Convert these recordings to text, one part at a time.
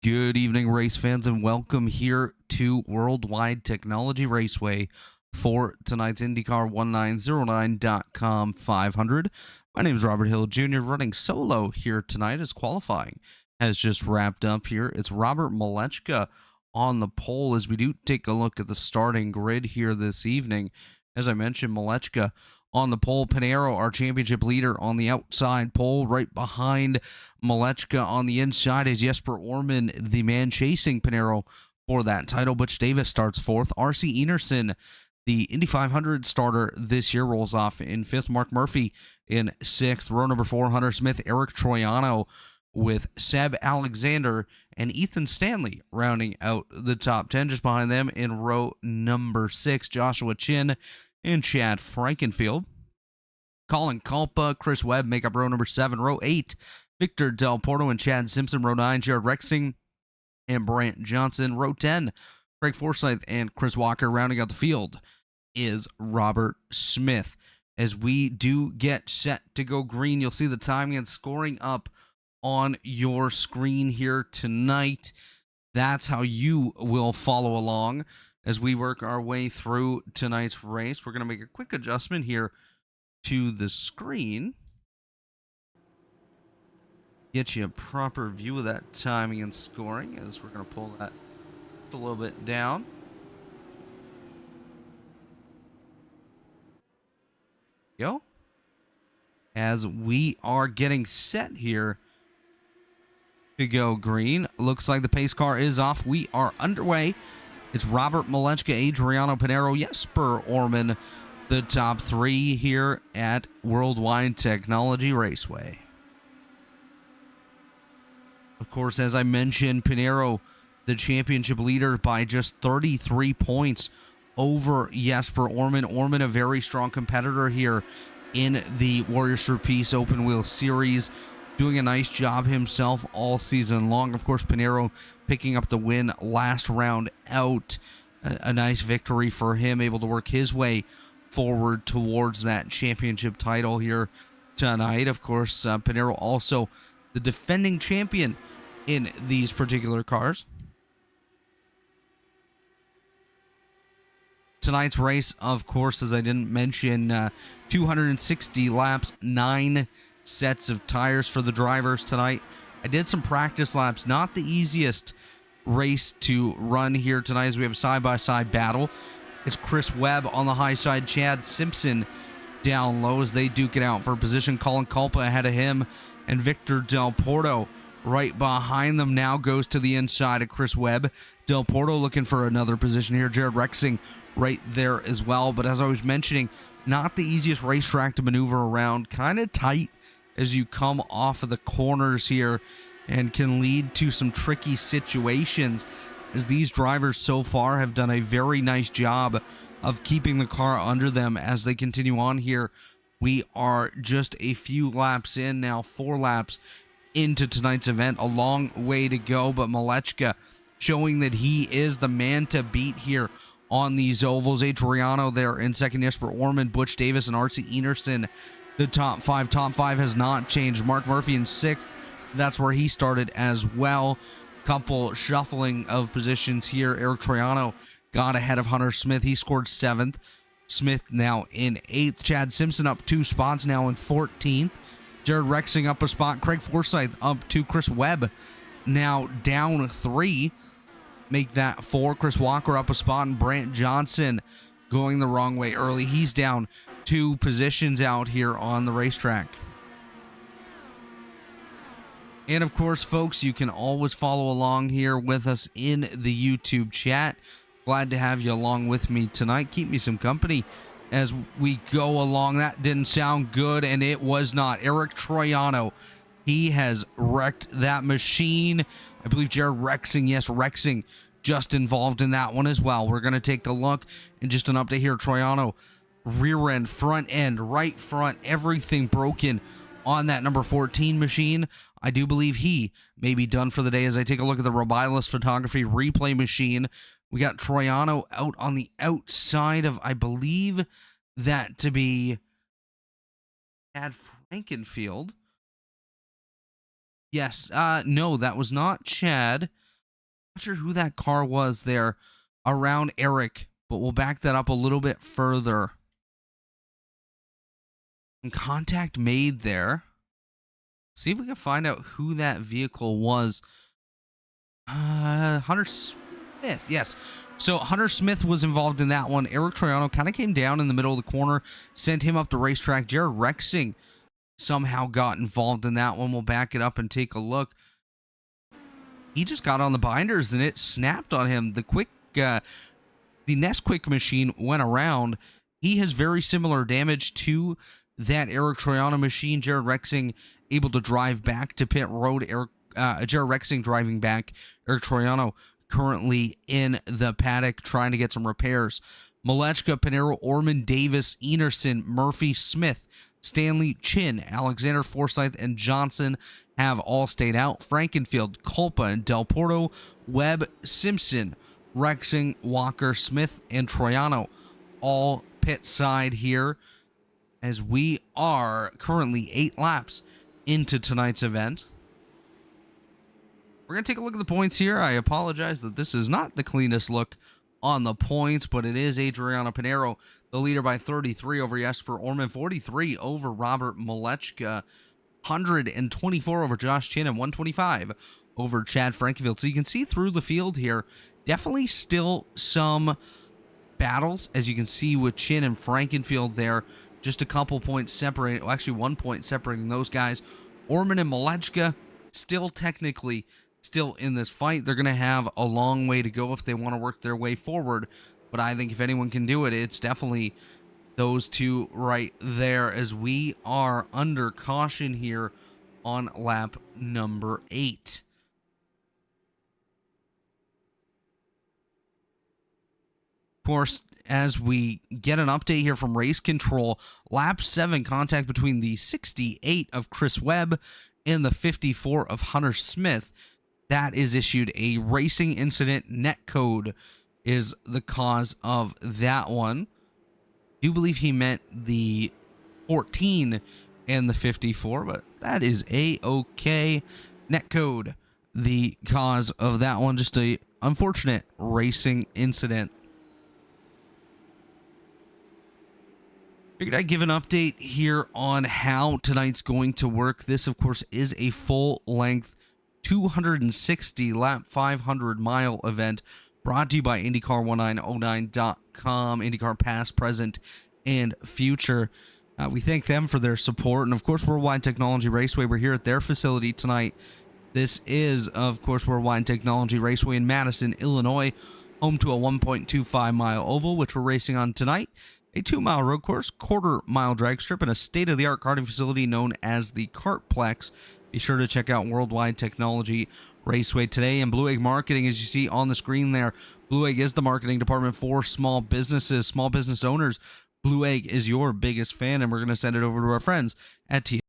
Good evening, race fans, and welcome here to Worldwide Technology Raceway for tonight's IndyCar 1909.com 500. My name is Robert Hill Jr., running solo here tonight as qualifying has just wrapped up here. It's Robert Malechka on the pole as we do take a look at the starting grid here this evening. As I mentioned, Malechka on the pole, Pinheiro, our championship leader, on the outside pole. Right behind Malechka on the inside is Jesper Orman, the man chasing Pinheiro for that title. Butch Davis starts fourth. RC Enerson, the Indy 500 starter this year, rolls off in fifth. Mark Murphy in sixth. Row number four, Hunter Smith, Eric Troiano with Seb Alexander and Ethan Stanley rounding out the top 10. Just behind them in row number six, Joshua Chin and Chad Frankenfield. Colin Culpa, Chris Webb make up row number seven. Row eight, Victor Del Porto and Chad Simpson. Row nine, Jared Rexing and Brant Johnson. Row 10, Craig Forsyth and Chris Walker. Rounding out the field is Robert Smith. As we do get set to go green, you'll see the timing and scoring up on your screen here tonight. That's how you will follow along as we work our way through tonight's race. We're going to make a quick adjustment here to the screen. Get you a proper view of that timing and scoring as we're going to pull that a little bit down. Go. As we are getting set here to go green. Looks like the pace car is off. We are underway. It's Robert Malechka, Adriano Pinheiro, Jesper Orman, the top three here at Worldwide Technology Raceway. Of course, as I mentioned, Pinheiro, the championship leader by just 33 points over Jesper Orman. Orman, a very strong competitor here in the Warriors for Peace Open Wheel Series, doing a nice job himself all season long. Of course, Pinheiro picking up the win last round out. A nice victory for him, able to work his way forward towards that championship title here tonight. Of course, Pinheiro also the defending champion in these particular cars. Tonight's race, of course, as I didn't mention, 260 laps, 9 sets of tires for the drivers tonight. I did some practice laps, not the easiest race to run here tonight as we have a side-by-side battle. It's Chris Webb on the high side, Chad Simpson down low as they duke it out for position. Colin Culpa ahead of him, and Victor Del Porto right behind them now goes to the inside of Chris Webb. Del Porto looking for another position here. Jared Rexing right there as well. But as I was mentioning, not the easiest racetrack to maneuver around. Kind of tight as you come off of the corners here and can lead to some tricky situations, as these drivers so far have done a very nice job of keeping the car under them as they continue on here. We are just a few laps in now, 4 laps into tonight's event. A long way to go, but Malechka showing that he is the man to beat here on these ovals. Adriano there in second, Jesper Orman, Butch Davis, and RC Enerson. The top five. Top five has not changed. Mark Murphy in sixth. That's where he started as well. Couple shuffling of positions here. Eric Troiano got ahead of Hunter Smith. He scored 7th. Smith now in 8th. Chad Simpson up 2 spots now in 14th. Jared Rexing up a spot. Craig Forsyth up 2. Chris Webb now down 3. Make that 4. Chris Walker up a spot, and Brant Johnson going the wrong way early. He's down 2 positions out here on the racetrack. And of course, folks, you can always follow along here with us in the YouTube chat. Glad to have you along with me tonight. Keep me some company as we go along. That didn't sound good, and it was not. Eric Troiano, he has wrecked that machine. I believe Jared Rexing, yes, Rexing just involved in that one as well. We're going to take a look and just an update here. Troiano, rear end, front end, right front, everything broken on that number 14 machine. I do believe he may be done for the day as I take a look at the Robilus Photography replay machine. We got Troiano out on the outside of, I believe that to be Chad Frankenfield. Yes, no, that was not Chad. Not sure who that car was there around Eric, but we'll back that up a little bit further. And contact made there. See if we can find out who that vehicle was. Hunter Smith, yes. So Hunter Smith was involved in that one. Eric Troiano kind of came down in the middle of the corner, sent him up the racetrack. Jared Rexing somehow got involved in that one. We'll back it up and take a look. He just got on the binders and it snapped on him. The Nesquik machine went around. He has very similar damage to that Eric Troiano machine. Jared Rexing able to drive back to pit road. Jared Rexing driving back. Eric Troiano currently in the paddock trying to get some repairs. Malechka, Pinero, Orman, Davis, Enerson, Murphy, Smith, Stanley, Chin, Alexander, Forsyth, and Johnson have all stayed out. Frankenfield, Culpa, and Del Porto, Webb, Simpson, Rexing, Walker, Smith, and Troiano all pit side here as we are currently 8 laps into tonight's event. We're going to take a look at the points here. I apologize that this is not the cleanest look on the points, but it is Adriano Pinero, the leader by 33 over Jesper Orman, 43 over Robert Malechka, 124 over Josh Chin, and 125 over Chad Frankenfield. So you can see through the field here, definitely still some battles, as you can see with Chin and Frankenfield there. Just a couple points separating, well, actually 1 point separating those guys. Orman and Malechka still technically still in this fight. They're going to have a long way to go if they want to work their way forward. But I think if anyone can do it, it's definitely those two right there as we are under caution here on lap number 8. Of course, as we get an update here from Race Control, lap 7 contact between the 68 of Chris Webb and the 54 of Hunter Smith. That is issued a racing incident. Net code is the cause of that one. I do believe he meant the 14 and the 54, but that is a-okay. Net code, the cause of that one. Just a unfortunate racing incident. Figured I'd give an update here on how tonight's going to work. This, of course, is a full-length 260 lap 500 mile event brought to you by IndyCar1909.com, IndyCar past, present, and future. We thank them for their support. And of course, Worldwide Technology Raceway. We're here at their facility tonight. This is, of course, Worldwide Technology Raceway in Madison, Illinois, home to a 1.25 mile oval, which we're racing on tonight. A 2-mile road course, quarter-mile drag strip, and a state-of-the-art karting facility known as the Kartplex. Be sure to check out Worldwide Technology Raceway today. And Blue Egg Marketing, as you see on the screen there, Blue Egg is the marketing department for small businesses, small business owners. Blue Egg is your biggest fan, and we're going to send it over to our friends at TA.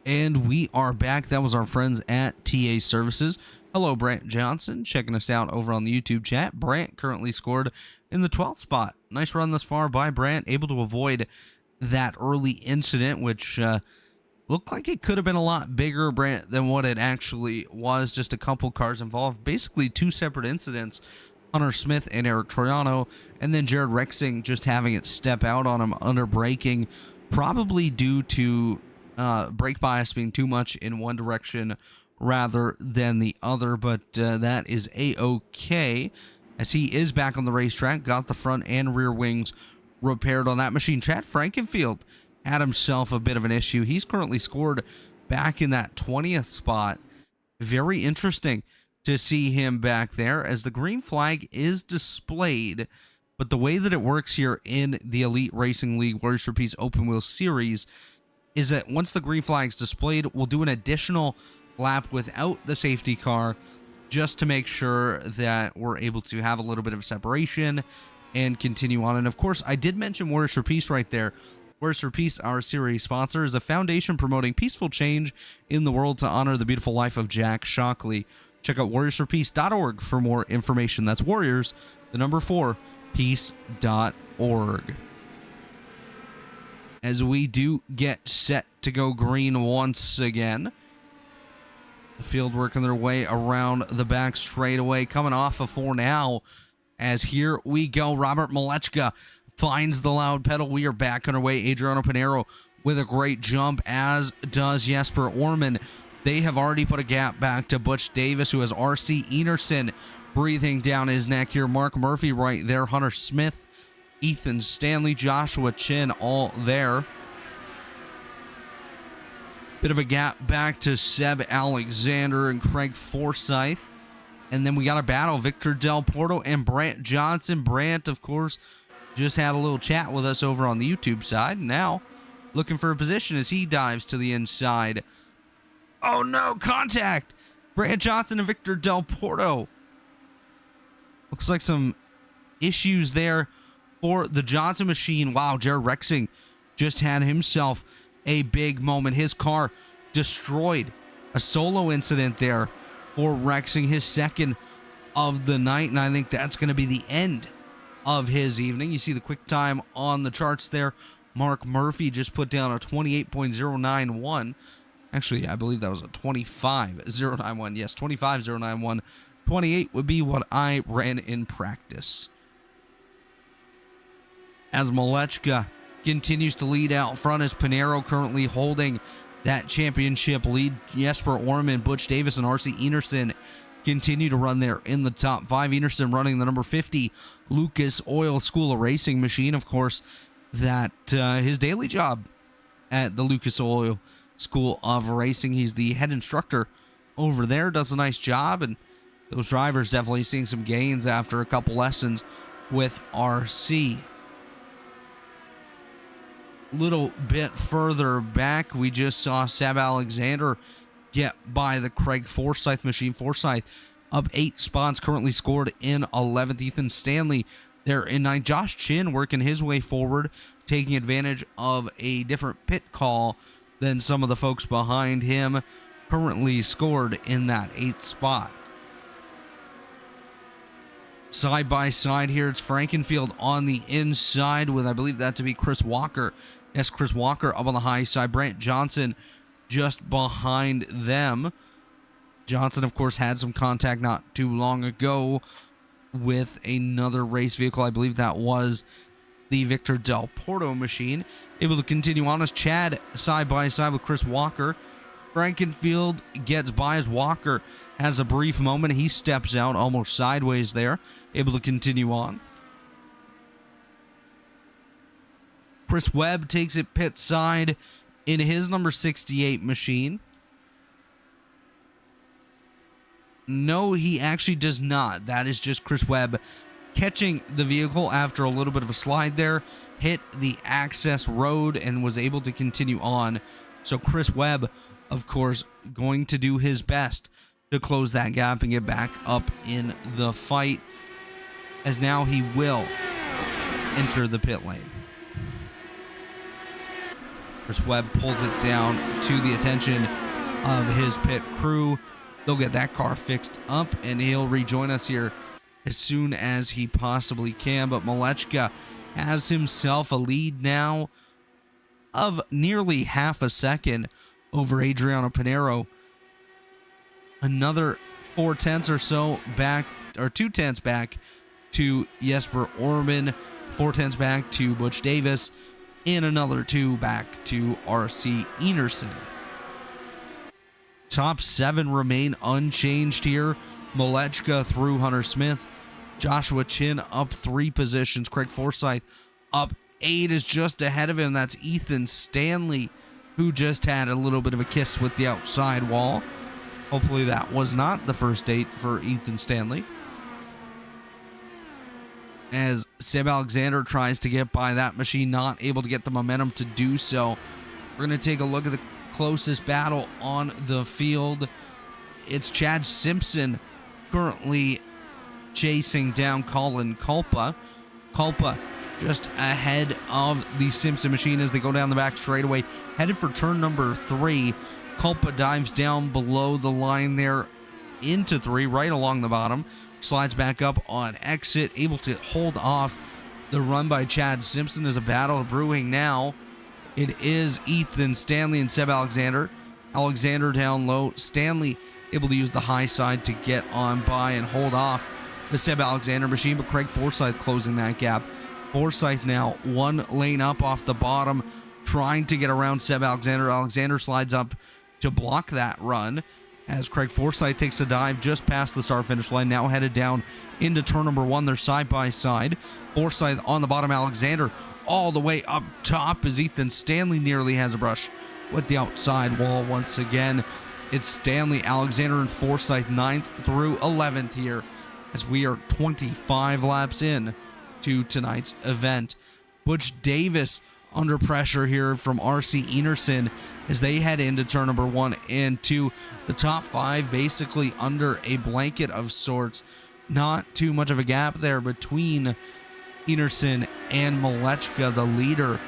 And we are back. That was our friends at TA Services. Hello, Brant Johnson, checking us out over on the YouTube chat. Brant currently scored in the 12th spot. Nice run thus far by Brant, able to avoid that early incident, which looked like it could have been a lot bigger, Brant, than what it actually was. Just a couple cars involved. Basically, 2 separate incidents. Hunter Smith and Eric Troiano, and then Jared Rexing just having it step out on him under braking, probably due to brake bias being too much in one direction rather than the other, but that is a-okay as he is back on the racetrack. Got the front and rear wings repaired on that machine. Chad Frankenfield had himself a bit of an issue. He's currently scored back in that 20th spot. Very interesting to see him back there as the green flag is displayed, but the way that it works here in the Elite Racing League Warriors for Peace Open Wheel Series is that once the green flag is displayed, we'll do an additional lap without the safety car, just to make sure that we're able to have a little bit of separation and continue on. And of course, I did mention Warriors for Peace right there. Warriors for Peace, our series sponsor, is a foundation promoting peaceful change in the world to honor the beautiful life of Jack Shockley. Check out warriorsforpeace.org for more information. That's Warriors, the number 4, peace.org. As we do get set to go green once again. The field working their way around the back straightaway, coming off of 4 now. As here we go, Robert Malechka finds the loud pedal. We are back underway. Adriano Pinero with a great jump, as does Jesper Orman. They have already put a gap back to Butch Davis, who has RC Enerson breathing down his neck here. Mark Murphy right there, Hunter Smith, Ethan Stanley, Joshua Chin, all there. Bit of a gap back to Seb Alexander and Craig Forsyth. And then we got a battle, Victor Del Porto and Brant Johnson. Brant, of course, just had a little chat with us over on the YouTube side. Now, looking for a position as he dives to the inside. Oh no, contact! Brant Johnson and Victor Del Porto. Looks like some issues there for the Johnson machine. Wow, Jared Rexing just had himself a big moment. His car destroyed. A solo incident there for Rexing, his second of the night, and I think that's going to be the end of his evening. You see the quick time on the charts there. Mark Murphy just put down a 28.091. Actually, I believe that was a 25.091. Yes, 25.091. 28 would be what I ran in practice. As Malechka continues to lead out front, as Pinero currently holding that championship lead. Jesper Orman, Butch Davis, and RC Enerson continue to run there in the top 5. Enerson running the number 50 Lucas Oil School of Racing machine. Of course, that his daily job at the Lucas Oil School of Racing. He's the head instructor over there, does a nice job, and those drivers definitely seeing some gains after a couple lessons with RC. Little bit further back, we just saw Seb Alexander get by the Craig Forsyth machine. Forsyth up 8 spots, currently scored in 11th. Ethan Stanley there in 9th. Josh Chin working his way forward, taking advantage of a different pit call than some of the folks behind him. Currently scored in that 8th spot. Side by side here, it's Frankenfield on the inside with, I believe that to be Chris Walker. Yes, Chris Walker up on the high side. Brant Johnson just behind them. Johnson, of course, had some contact not too long ago with another race vehicle. I believe that was the Victor Del Porto machine. Able to continue on as Chad side by side with Chris Walker. Frankenfield gets by as Walker has a brief moment. He steps out almost sideways there. Able to continue on. Chris Webb takes it pit side in his number 68 machine. No, he actually does not. That is just Chris Webb catching the vehicle after a little bit of a slide there. Hit the access road and was able to continue on. So Chris Webb, of course, going to do his best to close that gap and get back up in the fight, as now he will enter the pit lane. Chris Webb pulls it down to the attention of his pit crew. They'll get that car fixed up, and he'll rejoin us here as soon as he possibly can. But Malechka has himself a lead now of nearly half a second over Adriano Pinero. Another 4/10 or so back, or 2/10 back to Jesper Orman, 4/10 back to Butch Davis, and another 2 back to RC Enerson. Top 7 remain unchanged here. Malechka through Hunter Smith. Joshua Chin up 3 positions. Craig Forsyth up 8 is just ahead of him. That's Ethan Stanley, who just had a little bit of a kiss with the outside wall. Hopefully that was not the first date for Ethan Stanley. As Seb Alexander tries to get by that machine, not able to get the momentum to do so. We're going to take a look at the closest battle on the field. It's Chad Simpson currently chasing down Colin Culpa. Culpa just ahead of the Simpson machine as they go down the back straightaway, headed for turn number 3. Culpa dives down below the line there into 3, right along the bottom, slides back up on exit, able to hold off the run by Chad Simpson. As a battle brewing now. It is Ethan Stanley and Seb Alexander. Alexander down low, Stanley able to use the high side to get on by and hold off the Seb Alexander machine, but Craig Forsyth closing that gap. Forsyth now 1 lane up off the bottom, trying to get around Seb Alexander. Alexander slides up to block that run as Craig Forsyth takes a dive just past the start finish line, now headed down into turn number 1. They're side by side. Forsyth on the bottom, Alexander all the way up top as Ethan Stanley nearly has a brush with the outside wall once again. It's Stanley, Alexander, and Forsyth 9th through 11th here as we are 25 laps in to tonight's event. Butch Davis under pressure here from RC Enerson as they head into turn number 1 and 2. The top 5 basically under a blanket of sorts. Not too much of a gap there between Enerson and Malechka, the leader.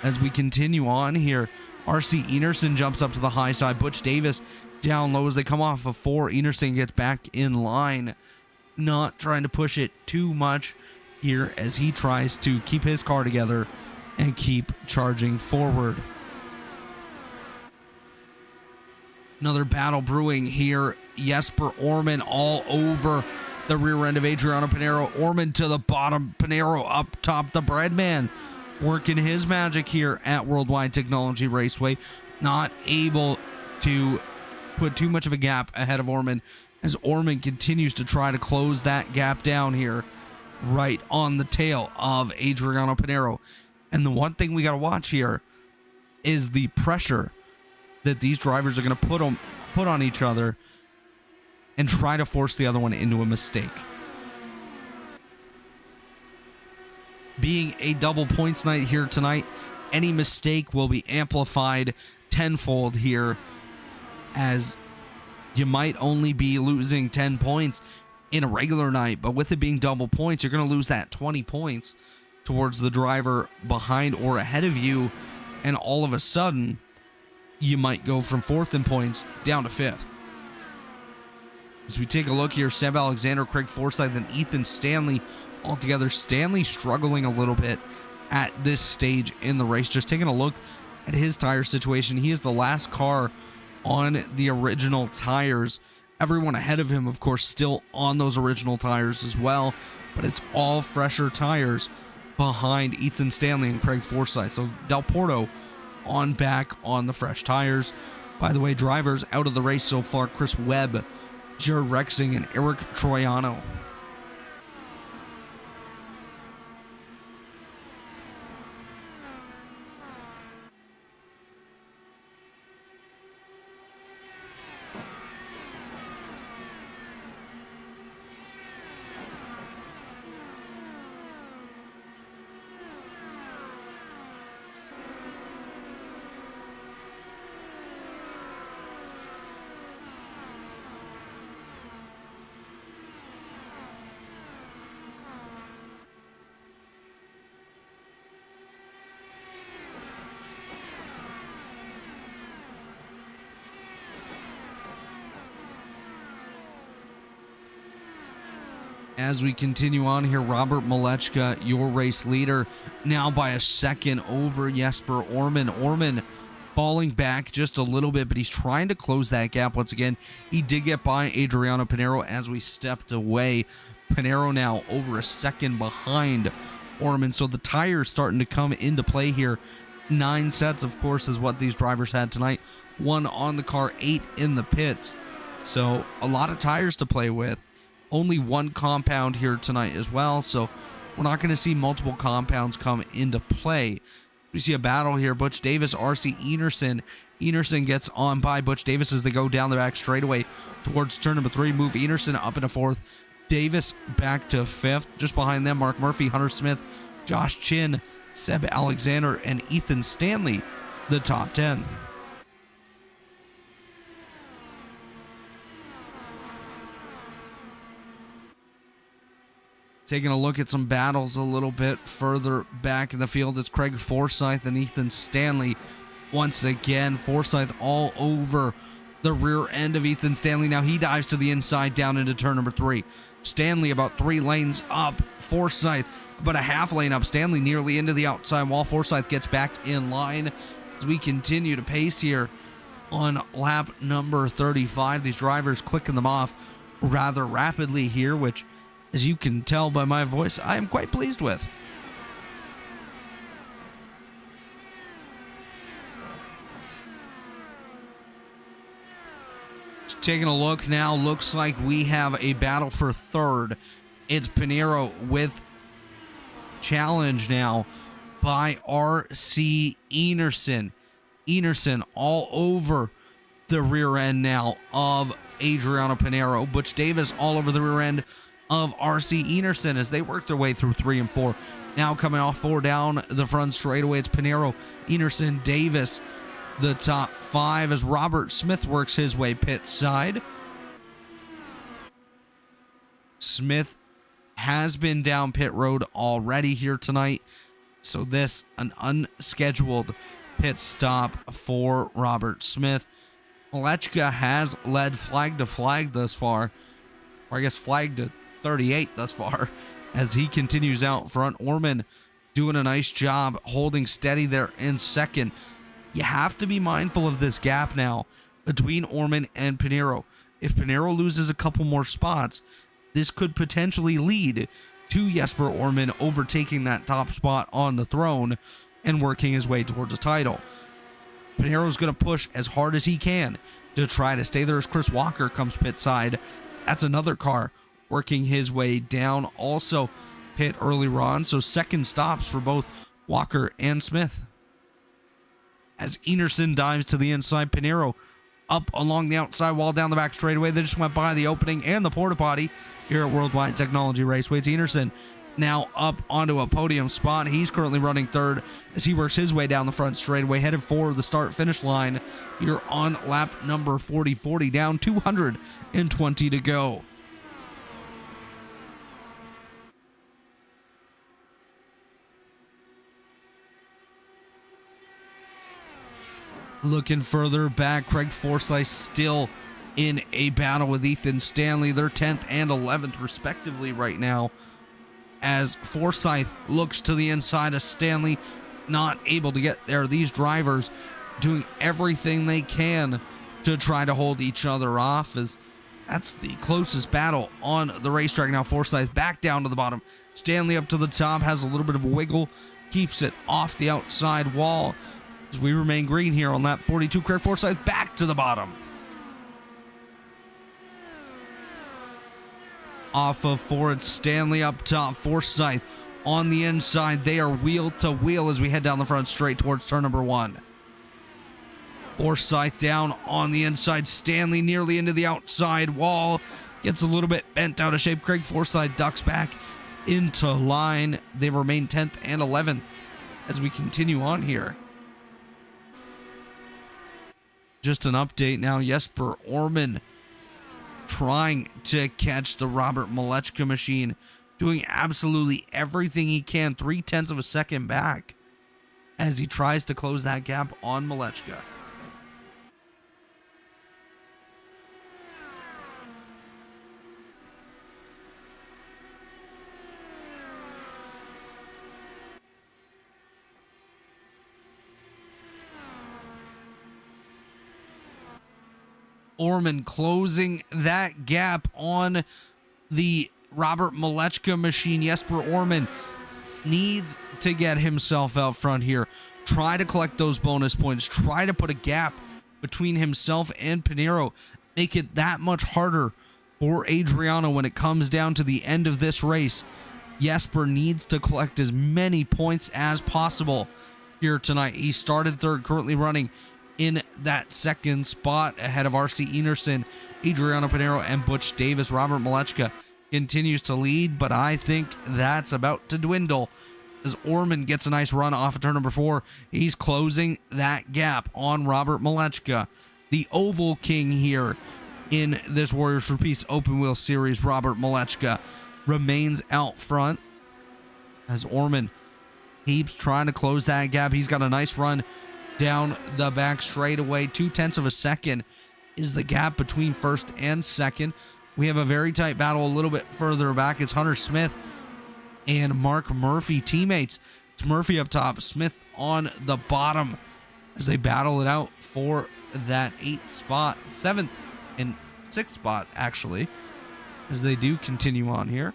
As we continue on here, RC Enerson jumps up to the high side. Butch Davis down low as they come off of 4. Enerson gets back in line, not trying to push it too much here as he tries to keep his car together and keep charging forward. Another battle brewing here. Jesper Orman all over the rear end of Adriano Pinero. Orman to the bottom, Pinero up top. The Breadman working his magic here at Worldwide Technology Raceway. Not able to put too much of a gap ahead of Orman as Orman continues to try to close that gap down here right on the tail of Adriano Pinero. And the one thing we got to watch here is the pressure that these drivers are going to put on each other and try to force the other one into a mistake. Being a double points night here tonight, any mistake will be amplified tenfold here, as you might only be losing 10 points in a regular night, but with it being double points, you're going to lose that 20 points towards the driver behind or ahead of you, and all of a sudden, you might go from 4th in points down to 5th. As we take a look here, Seb Alexander, Craig Forsyth, and Ethan Stanley all together. Stanley struggling a little bit at this stage in the race. Just taking a look at his tire situation. He is the last car on the original tires. Everyone ahead of him, of course, still on those original tires as well, but it's all fresher tires behind Ethan Stanley and Craig Forsyth. So Del Porto on back on the fresh tires. By the way, drivers out of the race so far: Chris Webb, Jared Rexing, and Eric Troiano. As we continue on here, Robert Malechka, your race leader, now by a second over Jesper Orman. Orman falling back just a little bit, but he's trying to close that gap once again. He did get by Adriano Pinero as we stepped away. Pinero now over a second behind Orman, so the tires starting to come into play here. 9 sets, of course, is what these drivers had tonight. 1 on the car, 8 in the pits. So a lot of tires to play with. Only 1 compound here tonight as well, so we're not going to see multiple compounds come into play. We see a battle here. Butch Davis, RC Enerson. Enerson gets on by Butch Davis as they go down the back straightaway towards turn number 3. Move Enerson up into 4th. Davis back to 5th. Just behind them, Mark Murphy, Hunter Smith, Josh Chin, Seb Alexander, and Ethan Stanley, the top 10. Taking a look at some battles a little bit further back in the field, it's Craig Forsyth and Ethan Stanley. Once again, Forsyth all over the rear end of Ethan Stanley. Now he dives to the inside down into turn number 3. Stanley about 3 lanes up. Forsyth about a half lane up. Stanley nearly into the outside wall. Forsyth gets back in line as we continue to pace here on lap number 35. These drivers clicking them off rather rapidly here, which, as you can tell by my voice, I am quite pleased with. Taking a look now, looks like we have a battle for third. It's Pinheiro with challenge now by RC Enerson. Enerson all over the rear end now of Adriano Pinheiro. Butch Davis all over the rear end of RC Enerson as they work their way through 3 and 4. Now coming off 4 down the front straightaway, it's Pinheiro, Enerson, Davis, the top 5 as Robert Smith works his way pit side. Smith has been down pit road already here tonight, so this an unscheduled pit stop for Robert Smith. Malechka has led flag to flag thus far, or I guess flag to 38 thus far, as he continues out front. Orman doing a nice job holding steady there in second. You have to be mindful of this gap now between Orman and Pinheiro. If Pinheiro loses a couple more spots, this could potentially lead to Jesper Orman overtaking that top spot on the throne and working his way towards a title. Pinheiro's going to push as hard as he can to try to stay there as Chris Walker comes pit side. That's another car working his way down, also pit earlier on. So second stops for both Walker and Smith. As Enerson dives to the inside, Pinheiro up along the outside wall down the back straightaway. They just went by the opening and the porta potty here at Worldwide Technology Raceway. It's Enerson now up onto a podium spot. He's currently running third as he works his way down the front straightaway, headed for the start finish line here on lap number 40, down 220 to go. Looking further back, Craig Forsyth still in a battle with Ethan Stanley. They're 10th and 11th respectively right now, as Forsyth looks to the inside of Stanley, not able to get there. These drivers doing everything they can to try to hold each other off, as that's the closest battle on the racetrack now. Forsyth back down to the bottom. Stanley up to the top, has a little bit of a wiggle, keeps it off the outside wall. As we remain green here on lap 42, Craig Forsyth back to the bottom. Off of Ford, Stanley up top, Forsyth on the inside. They are wheel to wheel as we head down the front straight towards turn number 1. Forsyth down on the inside, Stanley nearly into the outside wall. Gets a little bit bent out of shape. Craig Forsyth ducks back into line. They remain 10th and 11th as we continue on here. Just an update now, Jesper Orman trying to catch the Robert Malechka machine, doing absolutely everything he can, 0.3 of a second back as he tries to close that gap on Malechka. Orman closing that gap on the Robert Malechka machine. Jesper Orman needs to get himself out front here. Try to collect those bonus points. Try to put a gap between himself and Pinheiro. Make it that much harder for Adriano when it comes down to the end of this race. Jesper needs to collect as many points as possible here tonight. He started third, currently running in that second spot ahead of RC Enerson, Adriano Pinheiro, and Butch Davis. Robert Malechka continues to lead, but I think that's about to dwindle as Orman gets a nice run off of turn number 4. He's closing that gap on Robert Malechka, the Oval King here in this Warriors for Peace Open Wheel Series. Robert Malechka remains out front as Orman keeps trying to close that gap. He's got a nice run down the back straightaway. 0.2 of a second is the gap between first and second. We have a very tight battle a little bit further back. It's Hunter Smith and Mark Murphy teammates. It's Murphy up top, Smith on the bottom as they battle it out for that 8th spot, 7th and 6th spot actually, as they do continue on here.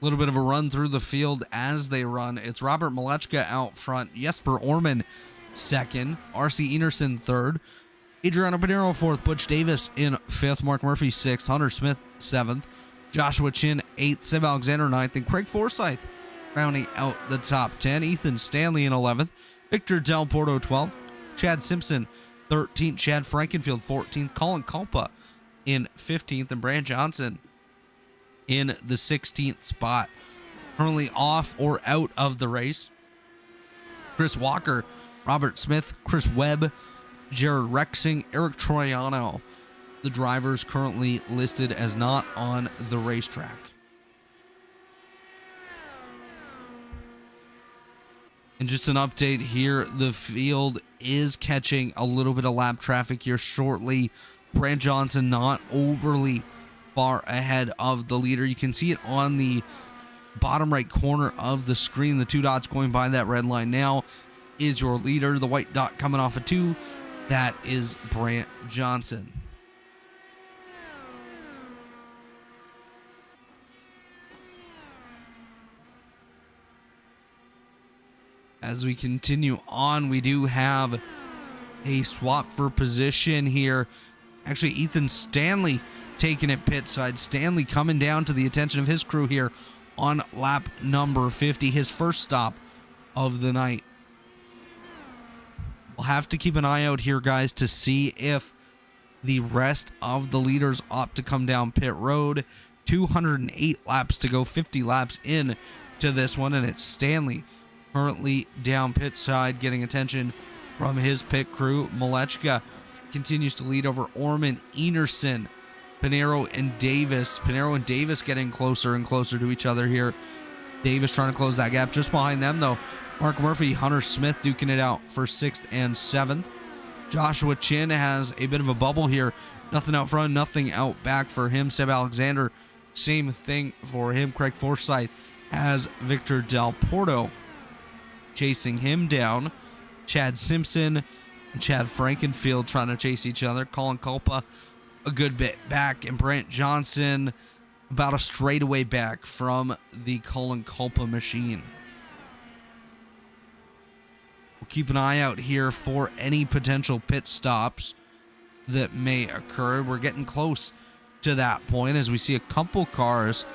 A little bit of a run through the field as they run. It's Robert Malechka out front, Jesper Orman second, RC Enerson third, Adriano Pinero fourth, Butch Davis in fifth, Mark Murphy sixth, Hunter Smith seventh, Joshua Chin eighth, Seb Alexander ninth, and Craig Forsyth rounding out the top 10. Ethan Stanley in 11th, Victor Del Porto 12th, Chad Simpson 13th, Chad Frankenfield 14th, Colin Culpa in 15th, and Brant Johnson in the 16th spot. Currently off or out of the race, Chris Walker, Robert Smith, Chris Webb, Jared Rexing, Eric Troiano, the drivers currently listed as not on the racetrack. And just an update here, the field is catching a little bit of lap traffic here shortly. Brant Johnson not overly far ahead of the leader. You can see it on the bottom right corner of the screen. The 2 dots going by that red line now is your leader. The white dot coming off of 2, that is Brant Johnson. As we continue on, we do have a swap for position here. Actually, Ethan Stanley taking it pit side. Stanley coming down to the attention of his crew here on lap number 50, his first stop of the night. We'll have to keep an eye out here, guys, to see if the rest of the leaders opt to come down pit road. 208 laps to go, 50 laps in to this one, and it's Stanley currently down pit side getting attention from his pit crew. Malechka continues to lead over Orman, Enerson, Pinero, and Davis. Pinero and Davis getting closer and closer to each other here. Davis trying to close that gap. Just behind them, though, Mark Murphy, Hunter Smith duking it out for 6th and 7th. Joshua Chin has a bit of a bubble here. Nothing out front, nothing out back for him. Seb Alexander, same thing for him. Craig Forsyth has Victor Del Porto chasing him down. Chad Simpson and Chad Frankenfield trying to chase each other. Colin Culpa a good bit back, and Brant Johnson about a straightaway back from the Colin Culpa machine. We'll keep an eye out here for any potential pit stops that may occur. We're getting close to that point as we see a couple cars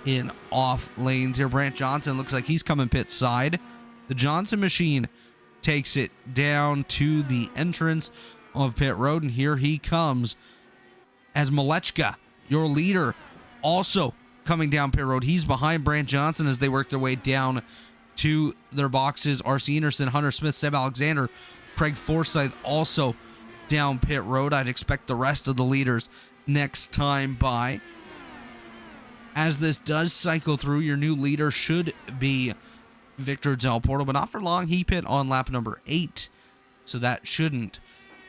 in off lanes here. Brant Johnson looks like he's coming pit side. The Johnson machine takes it down to the entrance of pit road, and here he comes as Malechka, your leader, also coming down pit road. He's behind Brant Johnson as they work their way down to their boxes. RC Enerson, Hunter Smith, Seb Alexander, Craig Forsyth also down pit road. I'd expect the rest of the leaders next time by. As this does cycle through, your new leader should be Victor Del Porto, but not for long. He pit on lap number 8, so that shouldn't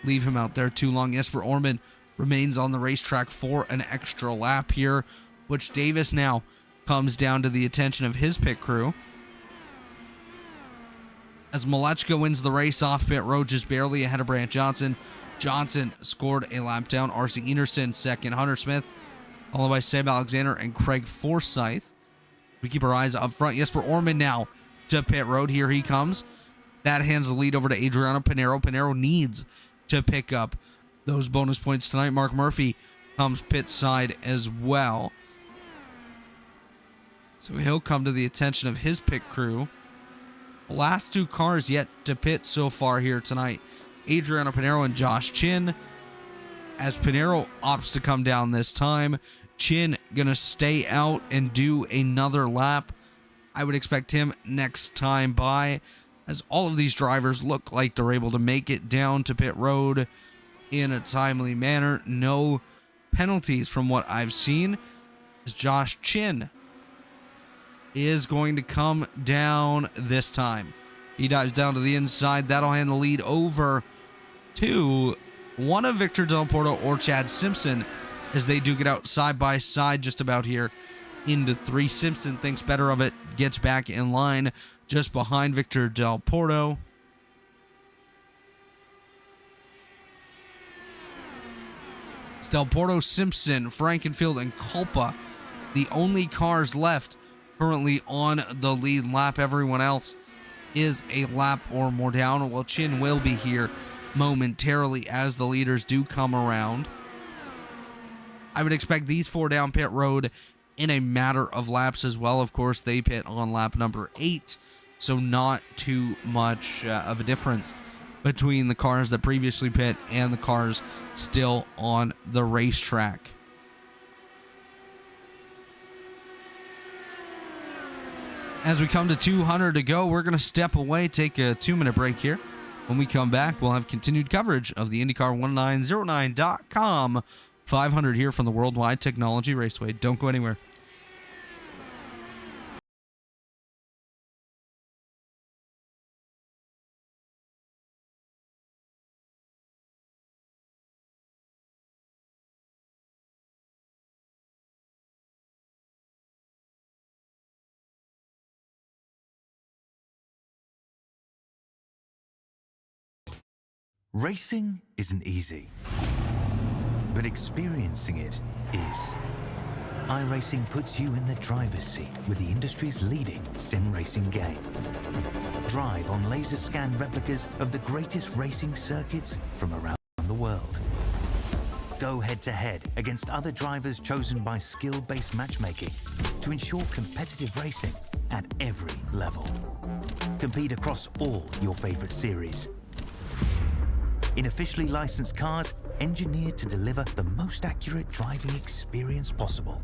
leave him out there too long. Jesper Orman remains on the racetrack for an extra lap here, which Davis now comes down to the attention of his pit crew. As Malechka wins the race off pit road, just barely ahead of Brant Johnson. Johnson scored a lap down. RC Enerson second. Hunter Smith, followed by Seb Alexander and Craig Forsyth. We keep our eyes up front. Jesper Orman now to pit road. Here he comes. That hands the lead over to Adriano Pinero. Pinero needs to pick up those bonus points tonight. Mark Murphy comes pit side as well, so he'll come to the attention of his pit crew. The last 2 cars yet to pit so far here tonight, Adriano Pinero and Josh Chin. As Pinero opts to come down this time, Chin gonna stay out and do another lap. I would expect him next time by, as all of these drivers look like they're able to make it down to pit road in a timely manner. No penalties from what I've seen, as Josh Chin is going to come down this time. He dives down to the inside. That'll hand the lead over to one of Victor Del Porto or Chad Simpson as they duke it out side by side just about here into 3. Simpson thinks better of it, gets back in line just behind Victor Del Porto. It's Del Porto, Simpson, Frankenfield, and Culpa, the only cars left currently on the lead lap. Everyone else is a lap or more down. Well, Chin will be here momentarily as the leaders do come around. I would expect these 4 down pit road in a matter of laps as well. Of course, they pit on lap number 8, so not too much of a difference between the cars that previously pit and the cars still on the racetrack. As we come to 200 to go, we're going to step away, take a 2-minute break here. When we come back, we'll have continued coverage of the IndyCar1909.com 500 here from the Worldwide Technology Raceway. Don't go anywhere. Racing isn't easy, but experiencing it is. iRacing puts you in the driver's seat with the industry's leading sim racing game. Drive on laser scan replicas of the greatest racing circuits from around the world. Go head-to-head against other drivers chosen by skill-based matchmaking to ensure competitive racing at every level. Compete across all your favorite series in officially licensed cars engineered to deliver the most accurate driving experience possible.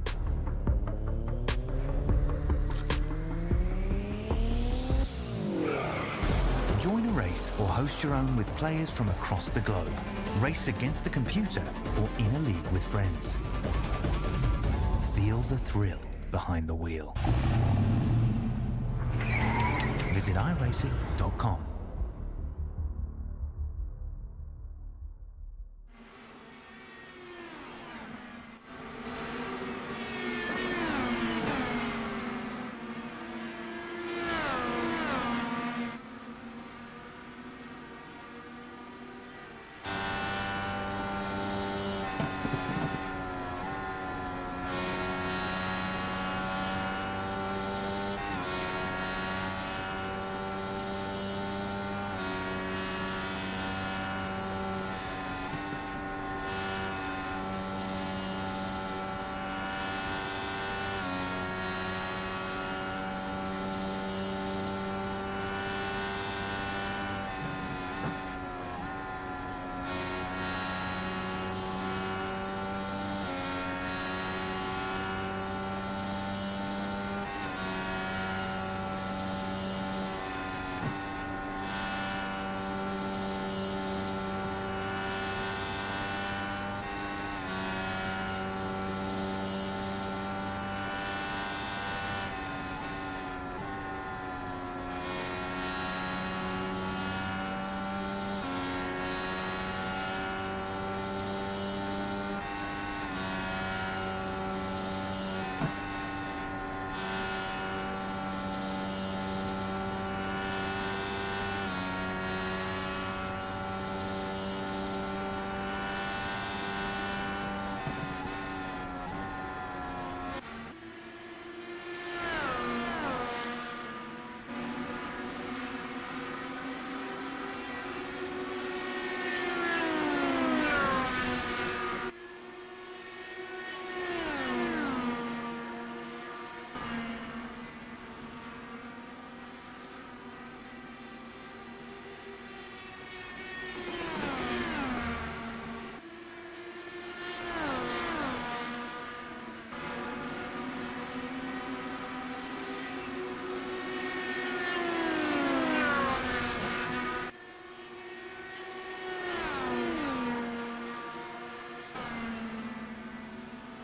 Join a race or host your own with players from across the globe. Race against the computer or in a league with friends. Feel the thrill behind the wheel. Visit iRacing.com.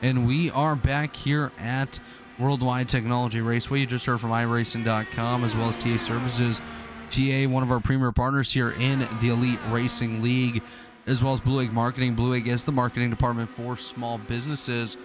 And we are back here at Worldwide Technology Raceway. You just heard from iRacing.com as well as TA Services. TA, one of our premier partners here in the Elite Racing League, as well as Blue Egg Marketing. Blue Egg is the marketing department for small businesses,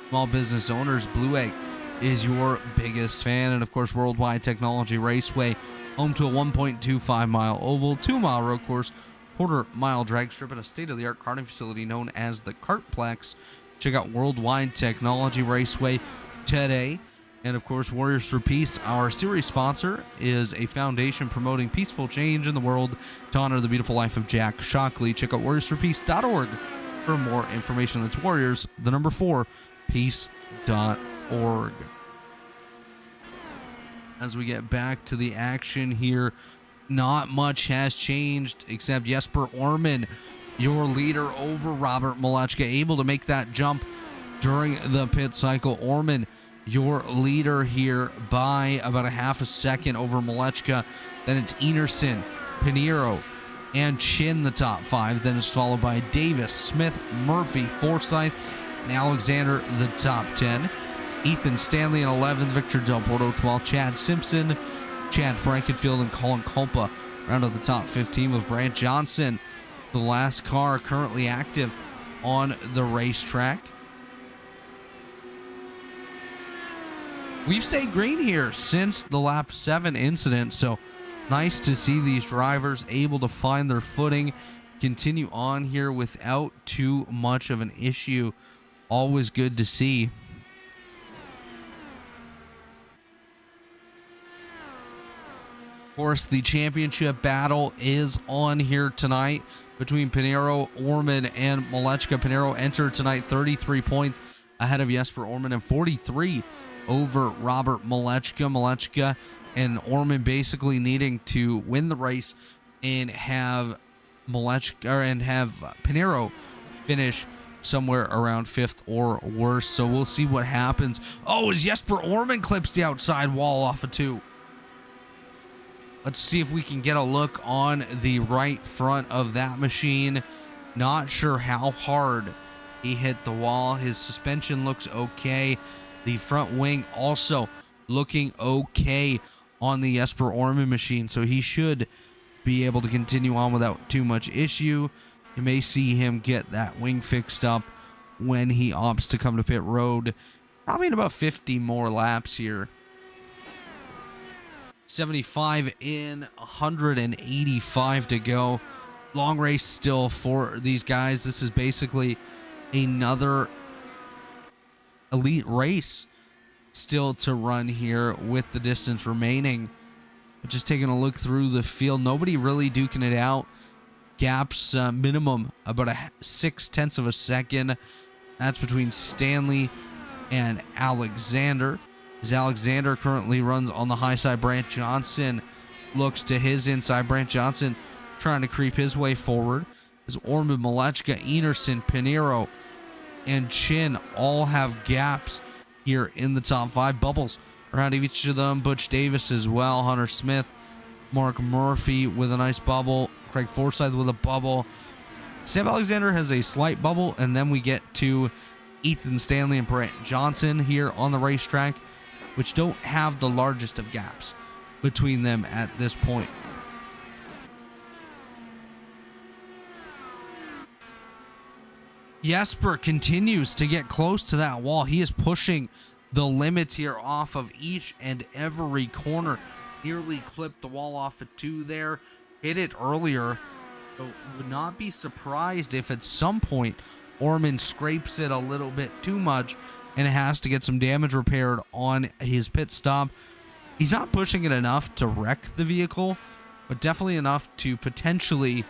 small business owners. Blue Egg is your biggest fan. And of course, Worldwide Technology Raceway, home to a 1.25 mile oval, 2 mile road course, quarter-mile drag strip, and a state-of-the-art karting facility known as the Kartplex. Check out Worldwide Technology Raceway today. And of course, Warriors for Peace, our series sponsor, is a foundation promoting peaceful change in the world to honor the beautiful life of Jack Shockley. Check out warriorsforpeace.org for more information. That's Warriors, the number 4, peace.org. As we get back to the action here, not much has changed except Jesper Orman, your leader over Robert Malechka, able to make that jump during the pit cycle. Orman, your leader here by about a half a second over Malechka. Then it's Enerson, Pinheiro, and Chin, the top 5. Then it's followed by Davis, Smith, Murphy, Forsyth, and Alexander, the top 10. Ethan Stanley in 11th, Victor Del Porto 12th, Chad Simpson, Chad Frankenfield, and Colin Culpa round out the top 15 with Brant Johnson, the last car currently active on the racetrack. We've stayed green here since the lap 7 incident, so nice to see these drivers able to find their footing, continue on here without too much of an issue. Always good to see. Of course, the championship battle is on here tonight between Pinheiro, Orman, and Malechka. Pinheiro entered tonight 33 points ahead of Jesper Orman and 43 over Robert Malechka. Malechka and Orman basically needing to win the race and have Pinheiro finish somewhere around 5th or worse. So we'll see what happens. Oh, as Jesper Orman clips the outside wall off of 2. Let's see if we can get a look on the right front of that machine. Not sure how hard he hit the wall. His suspension looks okay. The front wing also looking okay on the Jesper Orman machine, so he should be able to continue on without too much issue. You may see him get that wing fixed up when he opts to come to pit road, probably in about 50 more laps here. 75 in, 185 to go. Long race still for these guys. This is basically another elite race still to run here with the distance remaining. But just taking a look through the field, nobody really duking it out. Gaps minimum about a 0.6 of a second. That's between Stanley and Alexander. As Alexander currently runs on the high side, Brant Johnson looks to his inside. Brant Johnson trying to creep his way forward. As Orman, Malechka, Enerson, Pinheiro, and Chin all have gaps here in the top 5. Bubbles around each of them. Butch Davis as well. Hunter Smith, Mark Murphy with a nice bubble. Craig Forsyth with a bubble. Sam Alexander has a slight bubble. And then we get to Ethan Stanley and Brant Johnson here on the racetrack, which don't have the largest of gaps between them at this point. Jesper continues to get close to that wall. He is pushing the limits here off of each and every corner. Nearly clipped the wall off at 2 there. Hit it earlier. So would not be surprised if at some point Orman scrapes it a little bit too much and has to get some damage repaired on his pit stop. He's not pushing it enough to wreck the vehicle, but definitely enough to potentially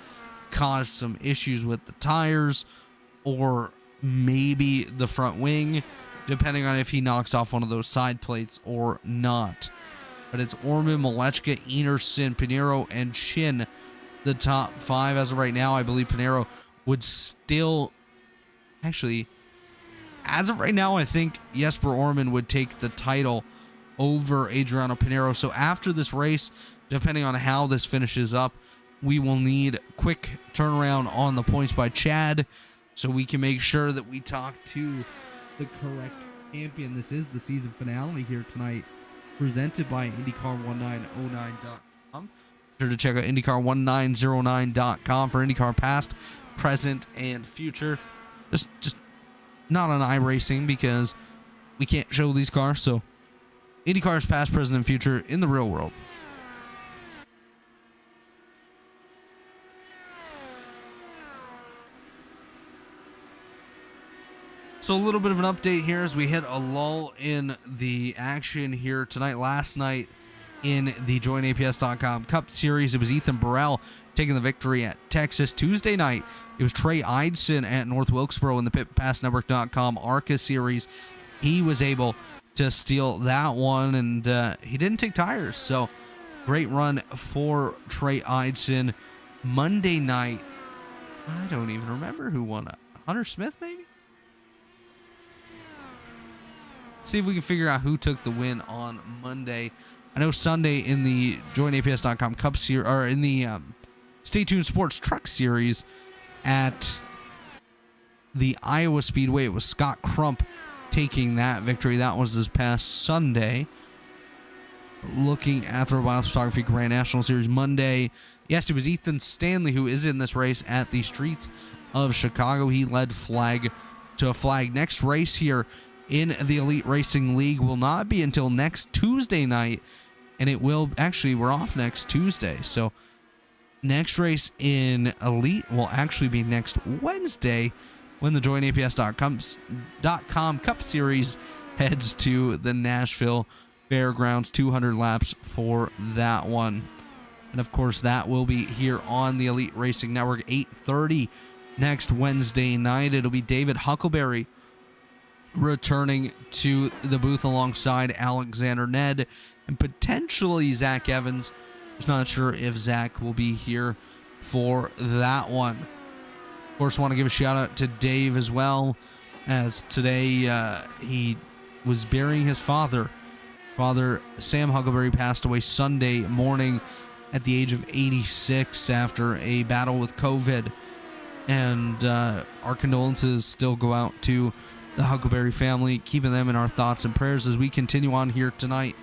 cause some issues with the tires or maybe the front wing, depending on if he knocks off one of those side plates or not. But it's Orman, Malechka, Enerson, Pinheiro, and Chin, the top 5. As of right now, I believe Pinheiro would still... Actually, as of right now, I think Jesper Orman would take the title over Adriano Pinheiro. So after this race, depending on how this finishes up, we will need quick turnaround on the points by Chad, so we can make sure that we talk to the correct champion. This is the season finale here tonight, presented by IndyCar1909.com. Be sure to check out IndyCar1909.com for IndyCar past, present, and future. Just not on iRacing because we can't show these cars. So IndyCar's past, present, and future in the real world. So a little bit of an update here as we hit a lull in the action here tonight. Last night in the JoinAPS.com Cup Series, it was Ethan Burrell taking the victory at Texas. Tuesday night, it was Trey Eidson at North Wilkesboro in the PitPassNetwork.com ARCA Series. He was able to steal that one, and he didn't take tires. So great run for Trey Eidson. Monday night, I don't even remember who won. Hunter Smith, maybe? See if we can figure out who took the win on Monday. I know Sunday in the JoinAPS.com Cup Series, or in the Stay Tuned Sports Truck Series at the Iowa Speedway, it was Scott Crump taking that victory. That was this past Sunday. Looking at the Robotics Photography Grand National Series Monday, yes, it was Ethan Stanley who is in this race at the Streets of Chicago. He led flag to flag. Next race here in the Elite Racing League will not be until next Tuesday night, and it will actually, we're off next Tuesday, so next race in Elite will actually be next Wednesday when the JoinAPS.com Cup Series heads to the Nashville Fairgrounds. 200 laps for that one, and of course that will be here on the Elite Racing Network. 8:30 next Wednesday night. It'll be David Huckleberry returning to the booth alongside Alexander Ned and potentially Zach Evans. Just not sure if Zach will be here for that one. Of course, want to give a shout out to Dave as well, as today he was burying his father. Father Sam Huckleberry passed away Sunday morning at the age of 86 after a battle with COVID. And our condolences still go out to the Huckleberry family, keeping them in our thoughts and prayers as we continue on here tonight.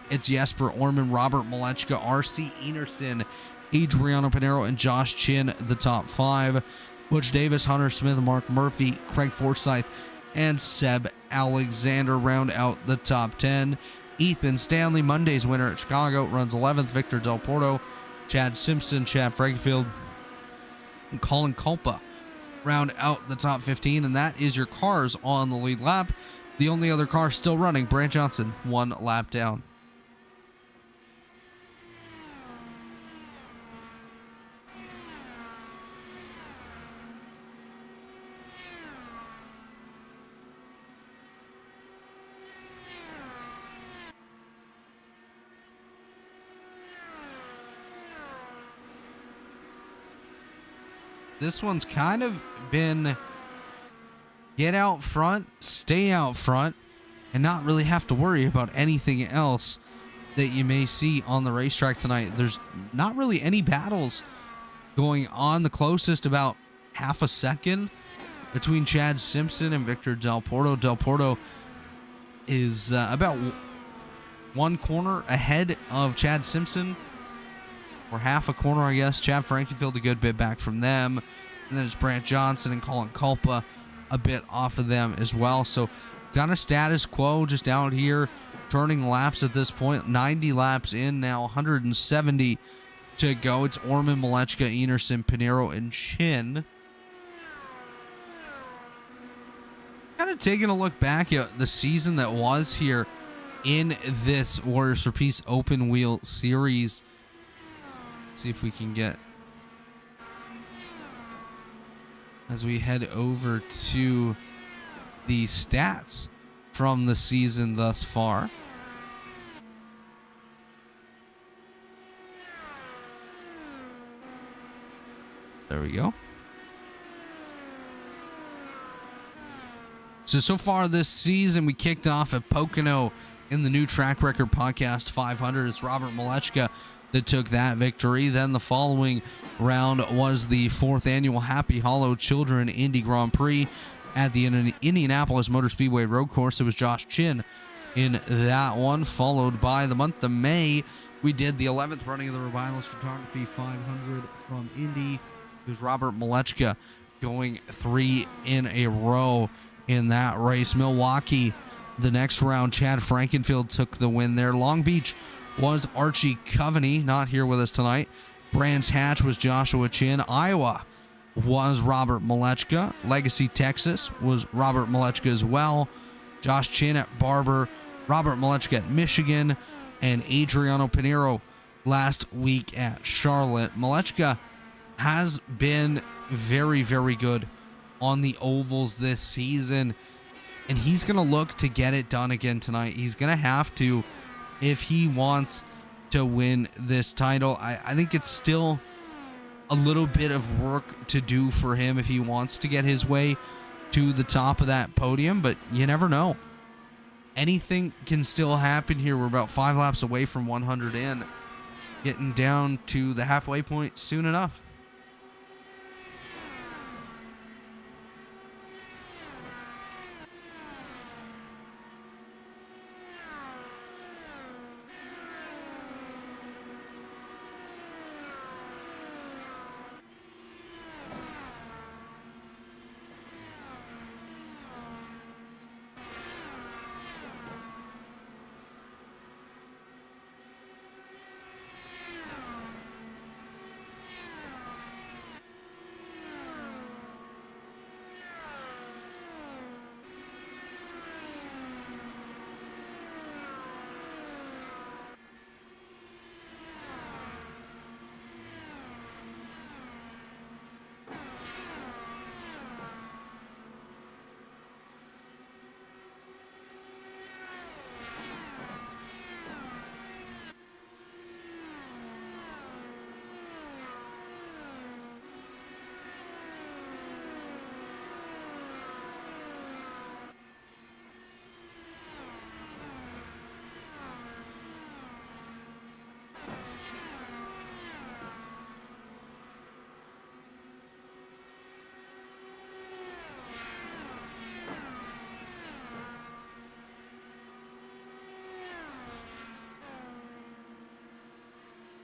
It's Jesper Orman, Robert Malechka, R.C. Enerson, Adriano Pinero, and Josh Chin, the top five. Butch Davis, Hunter Smith, Mark Murphy, Craig Forsyth, and Seb Alexander round out the top 10. Ethan Stanley, Monday's winner at Chicago, runs 11th. Victor Del Porto, Chad Simpson, Chad Frankenfield, and Colin Culpa round out the top 15, and that is your cars on the lead lap. The only other car still running, Brant Johnson, 1 lap down. This one's kind of been get out front, stay out front, and not really have to worry about anything else that you may see on the racetrack tonight. There's not really any battles going on. The closest about half a second between Chad Simpson and Victor Del Porto. Del Porto is about 1 corner ahead of Chad Simpson, or half a corner, I guess. Chad Frankenfield a good bit back from them. And then it's Brant Johnson and Colin Culpa a bit off of them as well. So got a status quo just out here, turning laps at this point. 90 laps in now, 170 to go. It's Orman, Malechka, Enerson, Pinero, and Chin. Kind of taking a look back at the season that was here in this Warriors for Peace Open Wheel Series. See if we can get, as we head over to the stats from the season thus far. There we go. So far this season, we kicked off at Pocono in the new Track Record Podcast 500. It's Robert Malechka that took that victory. Then the following round was the 4th annual Happy Hollow Children Indy Grand Prix. at the Indianapolis Motor Speedway road course. It was Josh Chin in that one, followed by the month of May. We did the 11th running of the Revivalist Photography 500 from Indy. It was Robert Malechka going 3 in a row in that race. Milwaukee, the next round, Chad Frankenfield took the win there. Long Beach was Archie Coveney, not here with us tonight. Brands Hatch was Joshua Chin. Iowa was Robert Malechka. Legacy, Texas was Robert Malechka as well. Josh Chin at Barber, Robert Malechka at Michigan, and Adriano Pinheiro last week at Charlotte. Malechka has been very, very good on the ovals this season, and he's going to look to get it done again tonight. He's going to have to if he wants to win this title. I think it's still a little bit of work to do for him if he wants to get his way to the top of that podium, but you never know. Anything can still happen here. We're about 5 laps away from 100 in, getting down to the halfway point soon enough.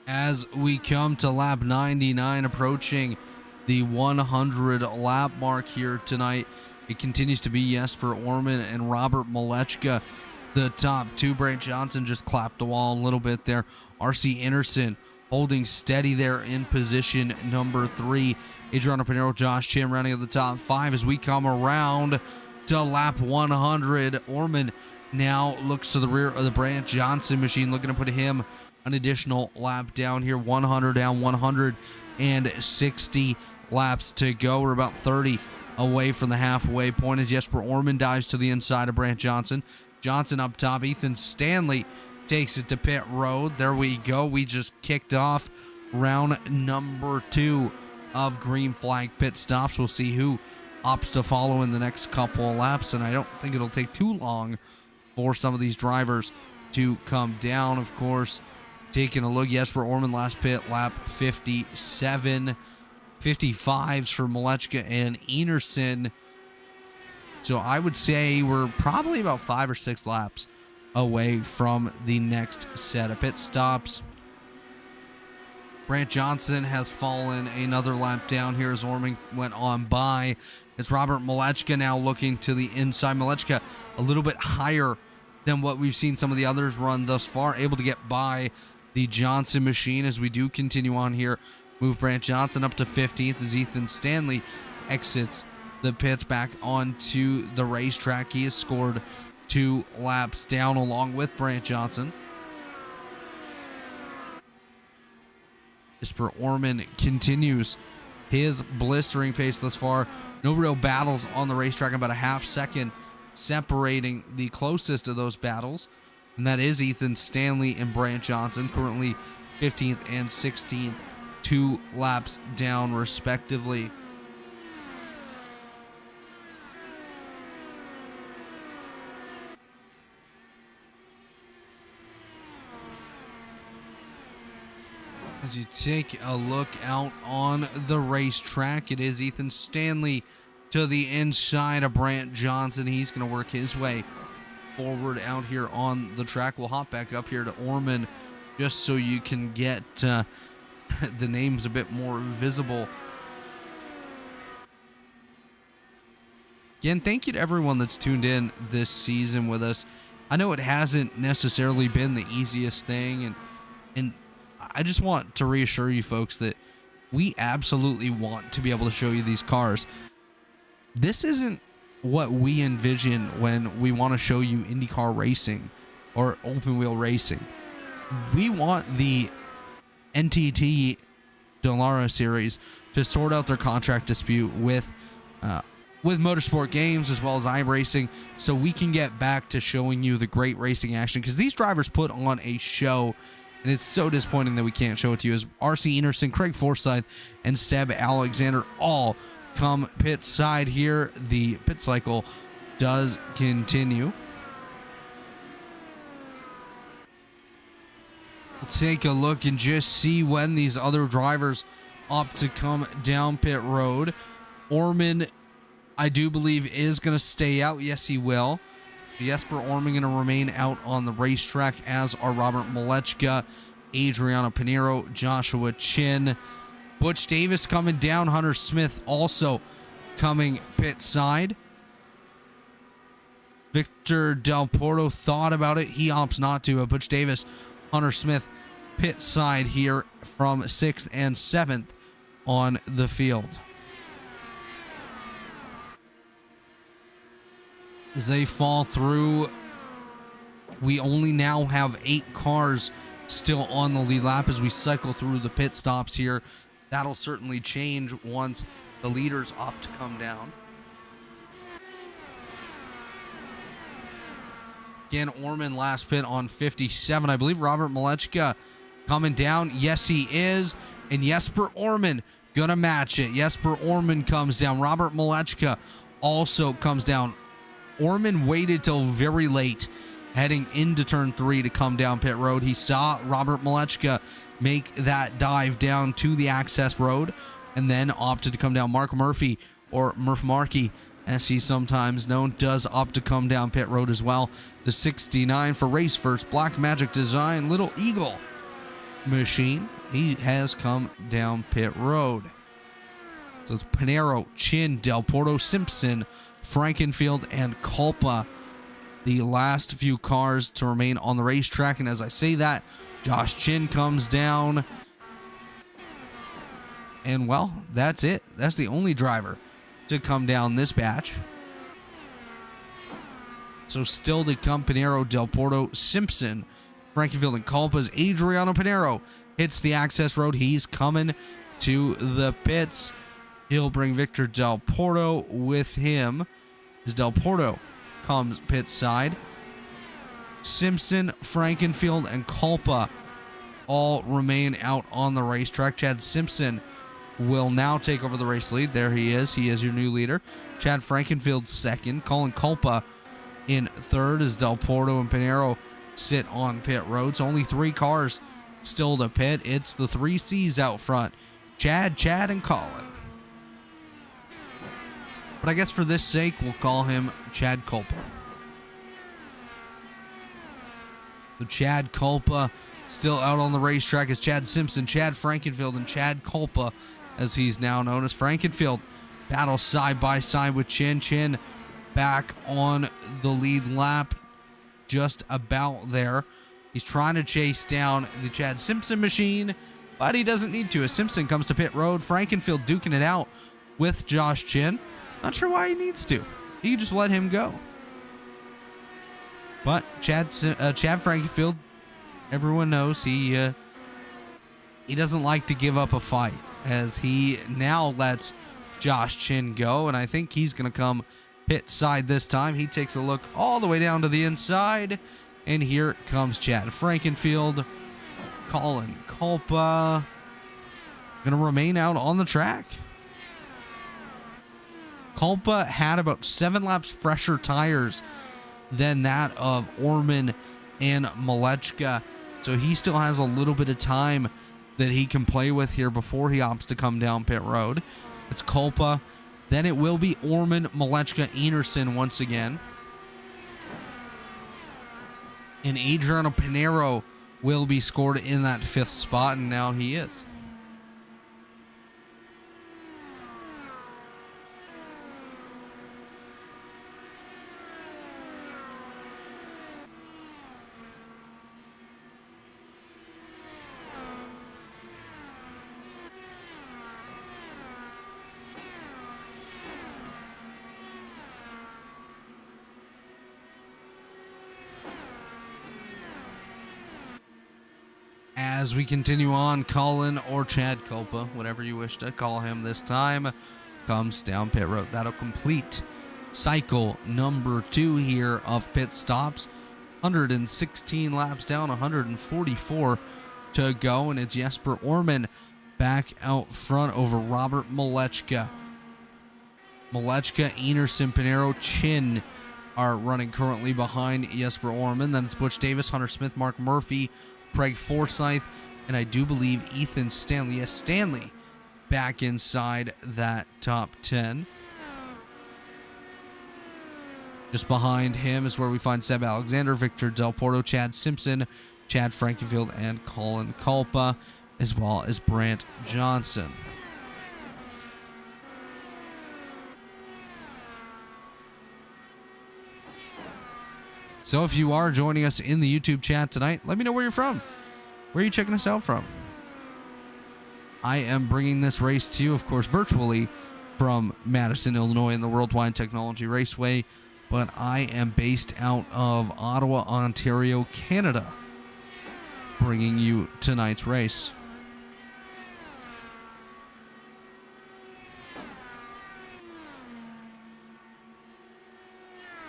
As we come to lap 99, approaching the 100 lap mark here tonight, it continues to be Jesper Orman and Robert Malechka, the top two. Brant Johnson just clapped the wall a little bit there. RC Anderson holding steady there in position number 3. Adriano Pinheiro, Josh Chin rounding at the top 5 as we come around to lap 100. Orman now looks to the rear of the Brant Johnson machine, looking to put him an additional lap down here. 100 down, 160 laps to go. We're about 30 away from the halfway point as Jesper Orman dives to the inside of Brant Johnson. Johnson up top. Ethan Stanley takes it to pit road. There we go. We just kicked off round number 2 of green flag pit stops. We'll see who opts to follow in the next couple of laps, and I don't think it'll take too long for some of these drivers to come down. Of course, taking a look, Jesper Orman last pit lap 57, 55s for Malechka and Enerson. So I would say we're probably about 5 or 6 laps away from the next set of pit stops. Brant Johnson has fallen another lap down here as Orman went on by. It's Robert Malechka now looking to the inside. Malechka a little bit higher than what we've seen some of the others run thus far, able to get by the Johnson machine as we do continue on here. Move Brant Johnson up to 15th as Ethan Stanley exits the pits back onto the racetrack. He has scored 2 laps down along with Brant Johnson. Jesper Orman continues his blistering pace thus far. No real battles on the racetrack, about a half second separating the closest of those battles, and that is Ethan Stanley and Brant Johnson, currently 15th and 16th, 2 laps down respectively. As you take a look out on the racetrack, it is Ethan Stanley to the inside of Brant Johnson. He's going to work his way forward out here on the track. We'll hop back up here to Orman just so you can get the names a bit more visible. Again, thank you to everyone that's tuned in this season with us. I know it hasn't necessarily been the easiest thing, and I just want to reassure you folks that we absolutely want to be able to show you these cars. This isn't what we envision when we want to show you IndyCar racing or open wheel racing. We want the NTT Dallara series to sort out their contract dispute with Motorsport Games as well as iRacing, so we can get back to showing you the great racing action, because these drivers put on a show, and it's so disappointing that we can't show it to you. As RC Enerson, Craig Forsyth, and Seb Alexander all come pit side here. The pit cycle does continue. Let's take a look and just see when these other drivers opt to come down pit road. Orman, I do believe, is going to stay out. Yes, he will. Jesper Orman going to remain out on the racetrack, as are Robert Malechka, Adriano Pinheiro, Joshua Chin. Butch Davis coming down. Hunter Smith also coming pit side. Victor Del Porto thought about it. He opts not to. Butch Davis, Hunter Smith pit side here from 6th and 7th on the field. As they fall through, we only now have 8 cars still on the lead lap as we cycle through the pit stops here. That'll certainly change once the leaders opt to come down. Again, Orman last pit on 57. I believe Robert Malechka coming down. Yes, he is. And Jesper Orman gonna match it. Jesper Orman comes down. Robert Malechka also comes down. Orman waited till very late heading into turn 3 to come down pit road. He saw Robert Malechka make that dive down to the access road and then opted to come down. Mark Murphy, or Murph Markey as he's sometimes known, does opt to come down pit road as well. The 69 for race first, Black Magic Design, Little Eagle machine. He has come down pit road. So it's Pinheiro, Chin, Del Porto, Simpson, Frankenfield, and Culpa, the last few cars to remain on the racetrack. And as I say that, Josh Chin comes down. And, well, that's it. That's the only driver to come down this batch. So still to come, Pinheiro, Del Porto, Simpson, Frankenfield, and Culpa's Adriano Pinheiro hits the access road. He's coming to the pits. He'll bring Victor Del Porto with him as Del Porto comes pit side. Simpson, Frankenfield, and Culpa all remain out on the racetrack. Chad Simpson will now take over the race lead. There he is. He is your new leader. Chad Frankenfield second. Colin Culpa in third as Del Porto and Pinheiro sit on pit road. So only 3 cars still to pit. It's the 3 C's out front. Chad, and Colin. But I guess for this sake, we'll call him Chad Culpa. So Chad Culpa still out on the racetrack as Chad Simpson, Chad Frankenfield, and Chad Culpa, as he's now known as. Frankenfield battles side by side with Chin. Chin back on the lead lap, just about there. He's trying to chase down the Chad Simpson machine, but he doesn't need to as Simpson comes to pit road. Frankenfield duking it out with Josh Chin. Not sure why he needs to. He can just let him go. But Chad Frankenfield, everyone knows he doesn't like to give up a fight, as he now lets Josh Chin go, and I think he's going to come pit side this time. He takes a look all the way down to the inside, and here comes Chad Frankenfield. Colin Culpa going to remain out on the track. Culpa had about 7 laps fresher tires than that of Orman and Malechka, so he still has a little bit of time that he can play with here before he opts to come down pit road. It's Culpa, Then it will be Orman, Malechka, Enerson once again. And Adriano Pinero will be scored in that 5th spot, and now he is. As we continue on, Colin or Chad Copa, whatever you wish to call him this time, comes down pit road. That'll complete cycle number 2 here of pit stops. 116 laps down, 144 to go, and it's Jesper Orman back out front over Robert Malechka. Malechka, Enerson, Pinero, Chin are running currently behind Jesper Orman. Then it's Butch Davis, Hunter Smith, Mark Murphy, Craig Forsyth, and I do believe Ethan Stanley. Yes, Stanley back inside that top 10. Just behind him is where we find Seb Alexander, Victor Del Porto, Chad Simpson, Chad Frankenfield, and Colin Culpa, as well as Brant Johnson. So if you are joining us in the YouTube chat tonight, let me know where you're from. Where are you checking us out from? I am bringing this race to you, of course, virtually from Madison, Illinois, in the Worldwide Technology Raceway, but I am based out of Ottawa, Ontario, Canada, bringing you tonight's race.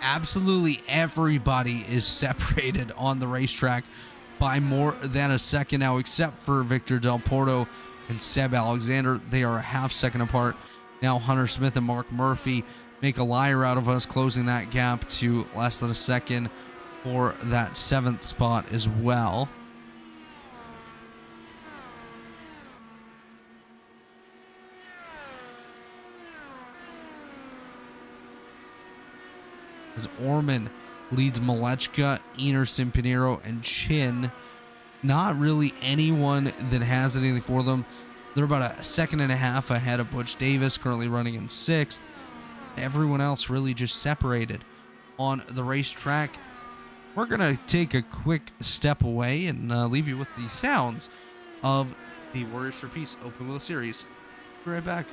Absolutely everybody is separated on the racetrack by more than a second now, except for Victor Del Porto and Seb Alexander. They are a half second apart. Now Hunter Smith and Mark Murphy make a liar out of us, closing that gap to less than a second for that 7th spot as well. As Orman leads Malechka, Enerson, Pinero, and Chin. Not really anyone that has anything for them. They're about a second and a half ahead of Butch Davis, currently running in 6th. Everyone else really just separated on the racetrack. We're going to take a quick step away and leave you with the sounds of the Warriors for Peace Open Wheel Series. Be right back.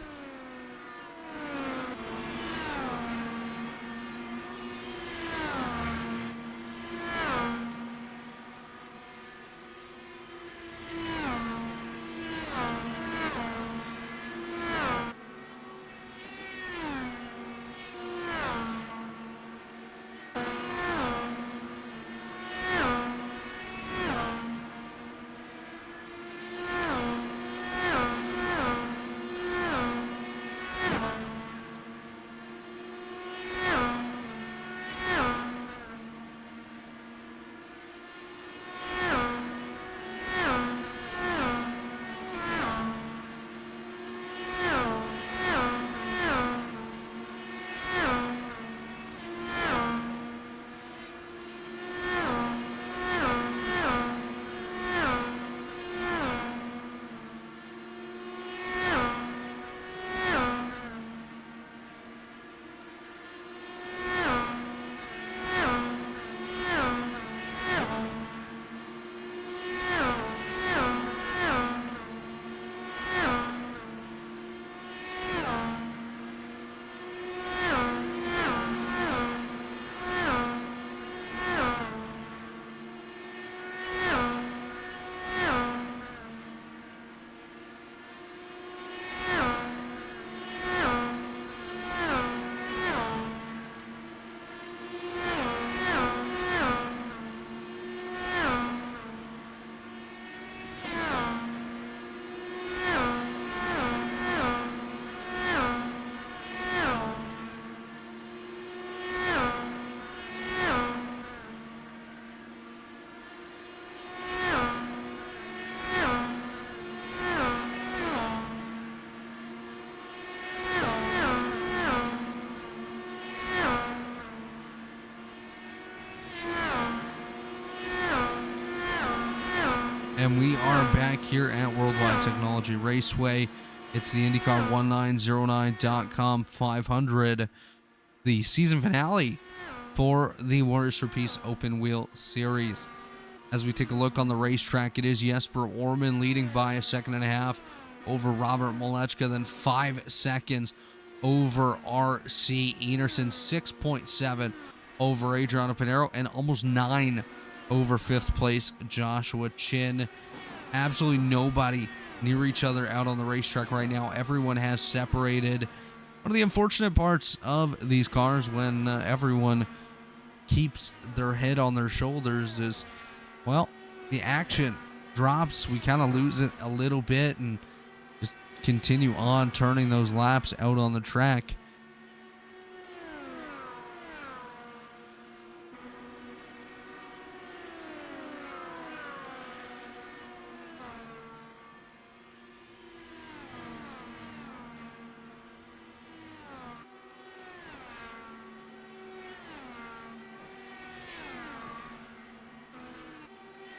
And we are back here at Worldwide Technology Raceway. It's the IndyCar 1909.com 500, the season finale for the Warriors for Peace Open Wheel Series. As we take a look on the racetrack, it is Jesper Orman leading by a second and a half over Robert Malechka, then 5 seconds over RC Enerson, 6.7 over Adriano Pinero, and almost 9 over 5th place Joshua Chin. Absolutely nobody near each other out on the racetrack right now. Everyone has separated. One of the unfortunate parts of these cars when everyone keeps their head on their shoulders is, well, the action drops. We kind of lose it a little bit and just continue on turning those laps out on the track.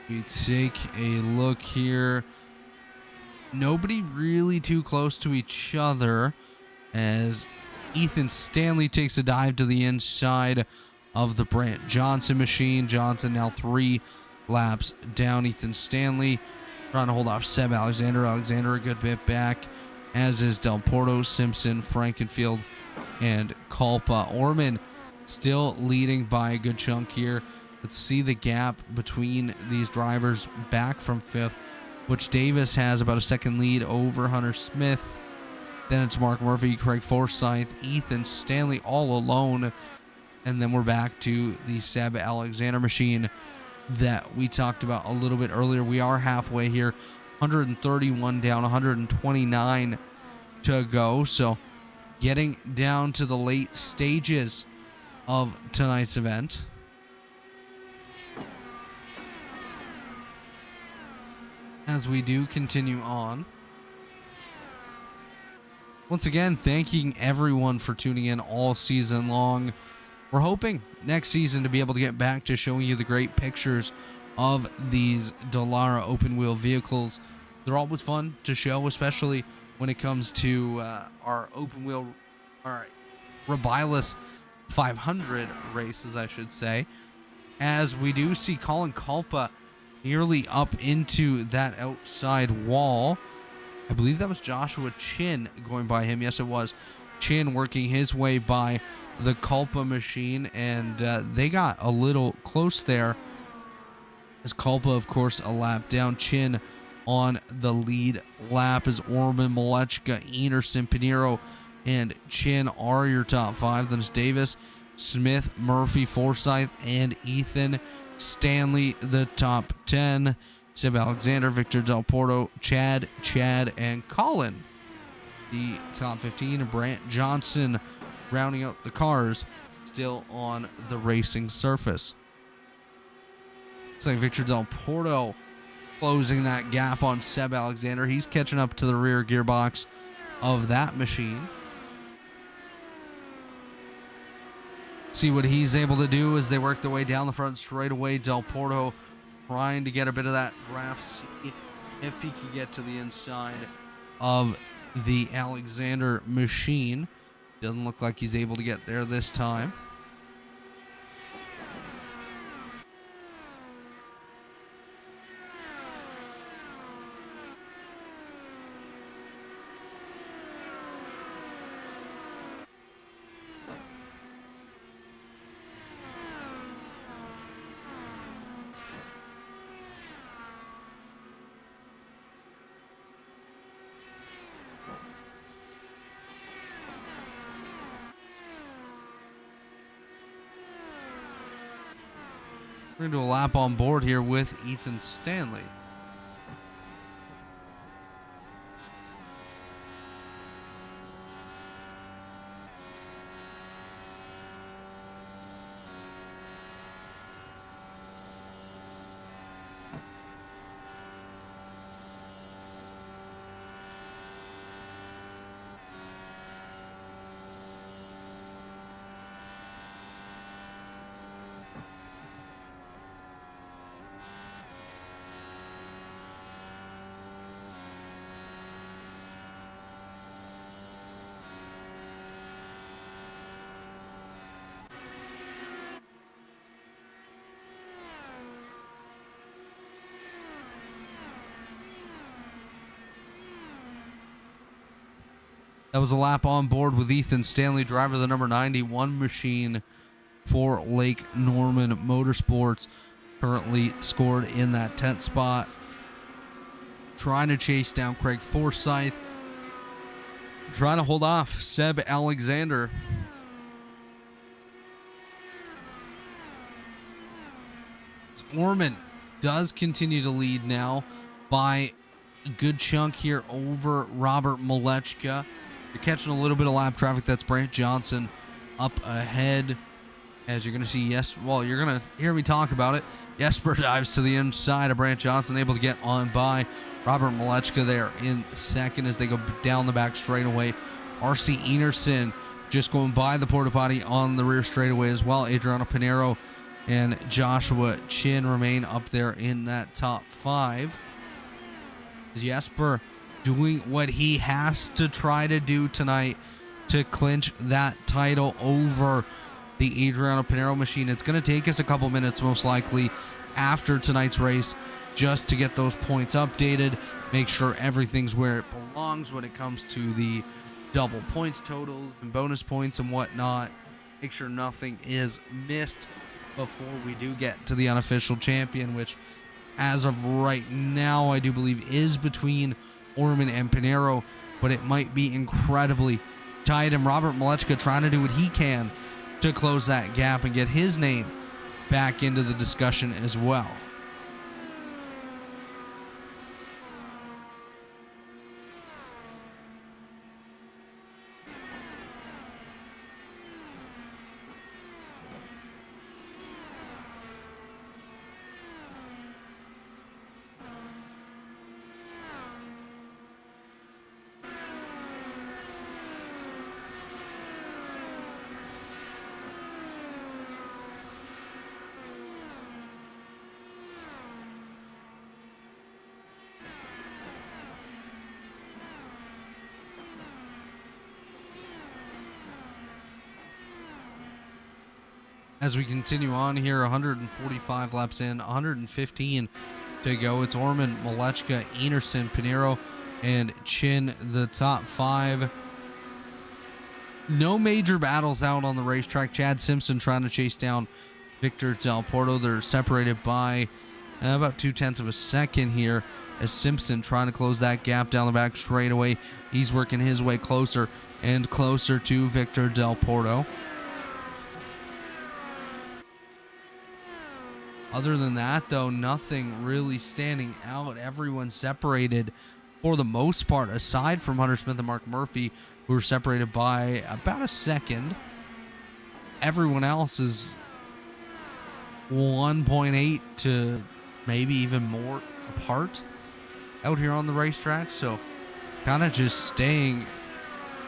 We take a look here. Nobody really too close to each other as Ethan Stanley takes a dive to the inside of the Brant Johnson machine. Johnson now 3 laps down Ethan Stanley, trying to hold off Seb Alexander. Alexander a good bit back, as is Del Porto, Simpson, Frankenfield, and Culpa. Orman still leading by a good chunk here. Let's see the gap between these drivers back from 5th. Butch Davis has about a second lead over Hunter Smith. Then it's Mark Murphy, Craig Forsyth, Ethan Stanley all alone. And then we're back to the Seb Alexander machine that we talked about a little bit earlier. We are halfway here. 131 down, 129 to go. So getting down to the late stages of tonight's event. As we do continue on. Once again, thanking everyone for tuning in all season long. We're hoping next season to be able to get back to showing you the great pictures of these Dallara open wheel vehicles. They're always fun to show, especially when it comes to our open wheel, our Rebilus 500 races, I should say. As we do see Colin Culpa nearly up into that outside wall. I believe that was Joshua Chin going by him. Yes, it was. Chin working his way by the Culpa machine, and they got a little close there. As Culpa, of course, a lap down. Chin on the lead lap as Orman, Malechka, Enerson, Pinero, and Chin are your top 5. Then it's Davis, Smith, Murphy, Forsyth, and Ethan Stanley, the top 10. Seb Alexander, Victor Del Porto, Chad, and Colin, the top 15. Brant Johnson rounding out the cars still on the racing surface. It's like Victor Del Porto closing that gap on Seb Alexander. He's catching up to the rear gearbox of that machine. See what he's able to do as they work their way down the front straightaway. Del Porto trying to get a bit of that draft seat if he can get to the inside of the Alexander machine. Doesn't look like he's able to get there this time. We're going to do a lap on board here with Ethan Stanley. That was a lap on board with Ethan Stanley, driver of the number 91 machine for Lake Norman Motorsports. Currently scored in that 10th spot. Trying to chase down Craig Forsyth. Trying to hold off Seb Alexander. Orman does continue to lead now by a good chunk here over Robert Malechka. You're catching a little bit of lap traffic. That's Brant Johnson up ahead. As you're going to see, you're going to hear me talk about it. Jesper dives to the inside of Brant Johnson, able to get on by Robert Malechka there in second as they go down the back straightaway. RC Enerson just going by the porta potty on the rear straightaway as well. Adriano Pinero and Joshua Chin remain up there in that top 5. As Jesper doing what he has to try to do tonight to clinch that title over the Adriano Pinero machine. It's going to take us a couple minutes most likely after tonight's race just to get those points updated, make sure everything's where it belongs when it comes to the double points totals and bonus points and whatnot. Make sure nothing is missed before we do get to the unofficial champion, which as of right now I do believe is between Orman and Pinero, but it might be incredibly tight, and Robert Malechka trying to do what he can to close that gap and get his name back into the discussion as well. As we continue on here, 145 laps in, 115 to go. It's Orman, Malechka, Enerson, Pinero, and Chin, the top 5. No major battles out on the racetrack. Chad Simpson trying to chase down Victor Del Porto. They're separated by about 0.2 of a second here as Simpson trying to close that gap down the back straightaway. He's working his way closer and closer to Victor Del Porto. Other than that, though, nothing really standing out. Everyone's separated for the most part, aside from Hunter Smith and Mark Murphy, who are separated by about a second. Everyone else is 1.8 to maybe even more apart out here on the racetrack. So kind of just staying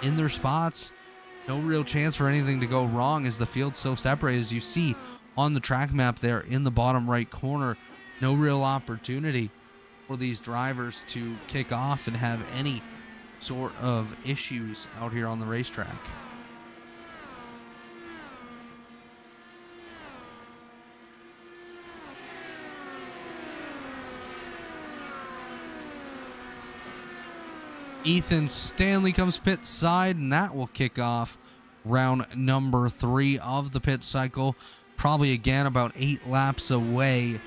in their spots. No real chance for anything to go wrong as the field's so separated. As you see on the track map there in the bottom right corner, no real opportunity for these drivers to kick off and have any sort of issues out here on the racetrack. Ethan Stanley comes pit side, and that will kick off round number 3 of the pit cycle. Probably again about 8 laps away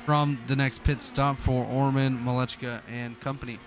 from the next pit stop for Orman, Malechka, and company.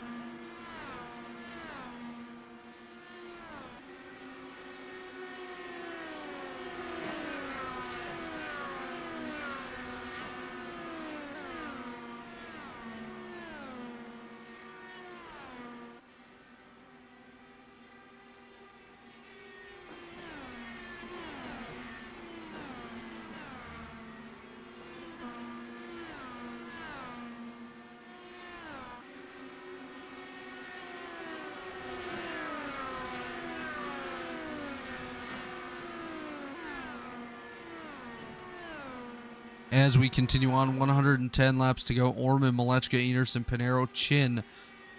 As we continue on, 110 laps to go. Orman, Malechka, Enerson, Pinero, Chin,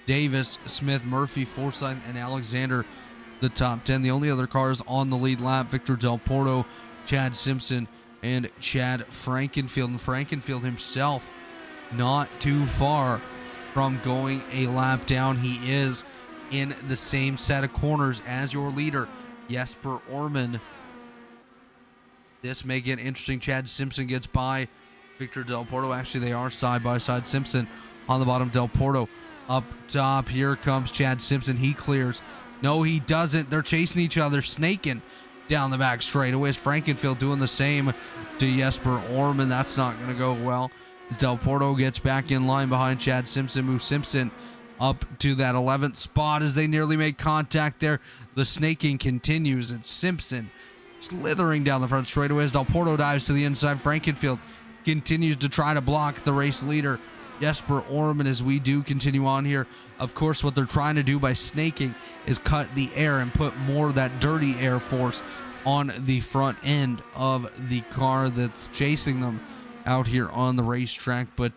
Davis, Smith, Murphy, Forsyth, and Alexander, the top 10. The only other cars on the lead lap, Victor Del Porto, Chad Simpson, and Chad Frankenfield. And Frankenfield himself not too far from going a lap down. He is in the same set of corners as your leader, Jesper Orman. This may get interesting. Chad Simpson gets by Victor Del Porto. Actually, they are side by side. Simpson on the bottom, Del Porto up top. Here comes Chad Simpson. He clears. No, he doesn't. They're chasing each other, snaking down the back straight-away. Frankenfield doing the same to Jesper Orman. That's not going to go well as Del Porto gets back in line behind Chad Simpson. Moves Simpson up to that 11th spot as they nearly make contact there. The snaking continues. It's Simpson slithering down the front straightaway as Del Porto dives to the inside. Frankenfield continues to try to block the race leader, Jesper Orman, as we do continue on here. Of course, what they're trying to do by snaking is cut the air and put more of that dirty air force on the front end of the car that's chasing them out here on the racetrack. But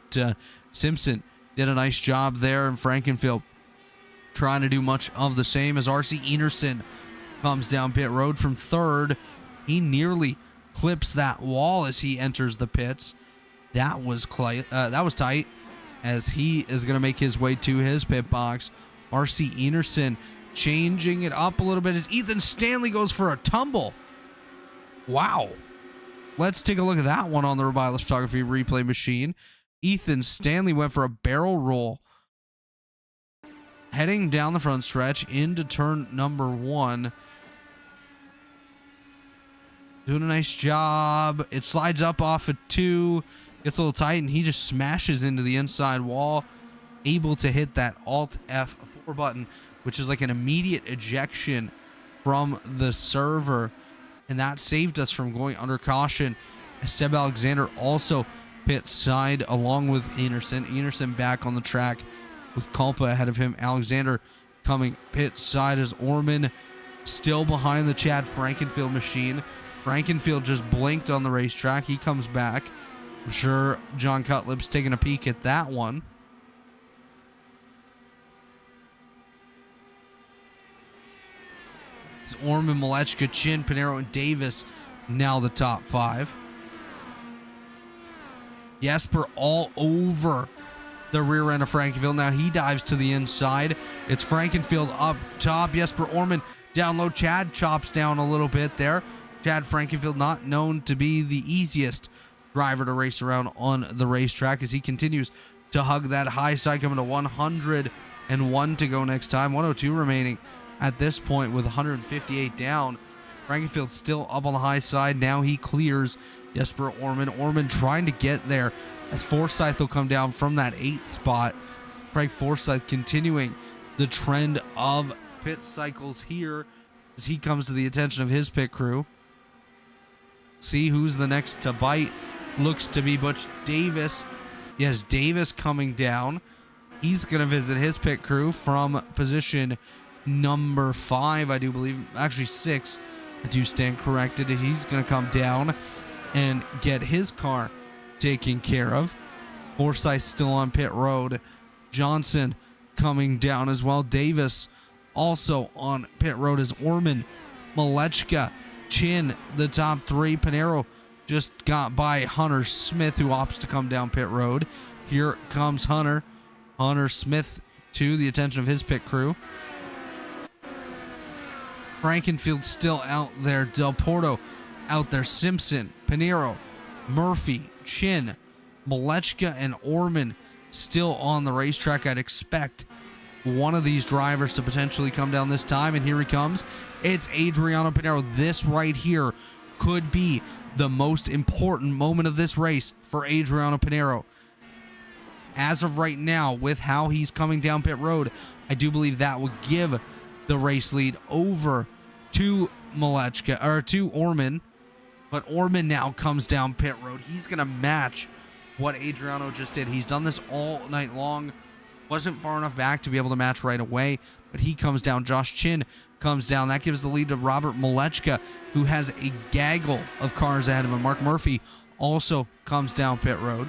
Simpson did a nice job there, and Frankenfield trying to do much of the same as RC Enerson comes down pit road from third. He nearly clips that wall as he enters the pits. That was tight, as he is going to make his way to his pit box. RC Enerson changing it up a little bit as Ethan Stanley goes for a tumble. Wow. Let's take a look at that one on the Revilis Photography replay machine. Ethan Stanley went for a barrel roll heading down the front stretch into turn number 1. Doing a nice job. It slides up off of 2. Gets a little tight, and he just smashes into the inside wall. Able to hit that Alt F4 button, which is like an immediate ejection from the server. And that saved us from going under caution. Seb Alexander also pit side along with Enerson. Enerson back on the track with Kulpa ahead of him. Alexander coming pit side as Orman still behind the Chad Frankenfield machine. Frankenfield just blinked on the racetrack. He comes back. I'm sure John Cutlip's taking a peek at that one. It's Orman, Malechka, Chin, Pinero, and Davis now the top 5. Jesper all over the rear end of Frankenfield. Now he dives to the inside. It's Frankenfield up top. Jesper Orman down low. Chad chops down a little bit there. Chad Frankenfield, not known to be the easiest driver to race around on the racetrack, as he continues to hug that high side, coming to 101 to go next time. 102 remaining at this point with 158 down. Frankenfield still up on the high side. Now he clears Jesper Orman. Orman trying to get there as Forsyth will come down from that 8th spot. Craig Forsyth continuing the trend of pit cycles here as he comes to the attention of his pit crew. See who's the next to bite. Looks to be Butch Davis. Yes, Davis coming down. He's going to visit his pit crew from position number 5, I do believe. Actually 6. I do stand corrected. He's going to come down and get his car taken care of. Forsyth still on pit road. Johnson coming down as well. Davis also on pit road as Orman. Malechka, Chin, the top 3. Pinero just got by Hunter Smith, who opts to come down pit road. Here comes Hunter. Hunter Smith to the attention of his pit crew. Frankenfield still out there. Del Porto out there. Simpson, Pinero, Murphy, Chin, Malechka, and Orman still on the racetrack. I'd expect one of these drivers to potentially come down this time, and here he comes. It's Adriano Pinero. This right here could be the most important moment of this race for Adriano Pinero. As of right now, with how he's coming down pit road, I do believe that would give the race lead over to Malechka, or to Orman. But Orman now comes down pit road. He's going to match what Adriano just did. He's done this all night long. Wasn't far enough back to be able to match right away, but he comes down. Josh Chin comes down. That gives the lead to Robert Malechka, who has a gaggle of cars ahead of him. Mark Murphy also comes down pit road.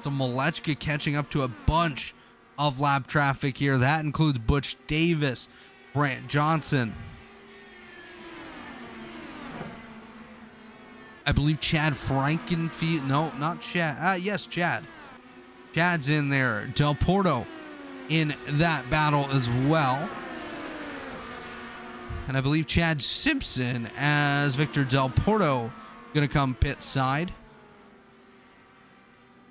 So Malechka catching up to a bunch of lap traffic here. That includes Butch Davis, Brant Johnson. I believe Chad Frankenfield. No, not Chad. Yes, Chad. Chad's in there. Del Porto in that battle as well. And I believe Chad Simpson as Victor Del Porto going to come pit side.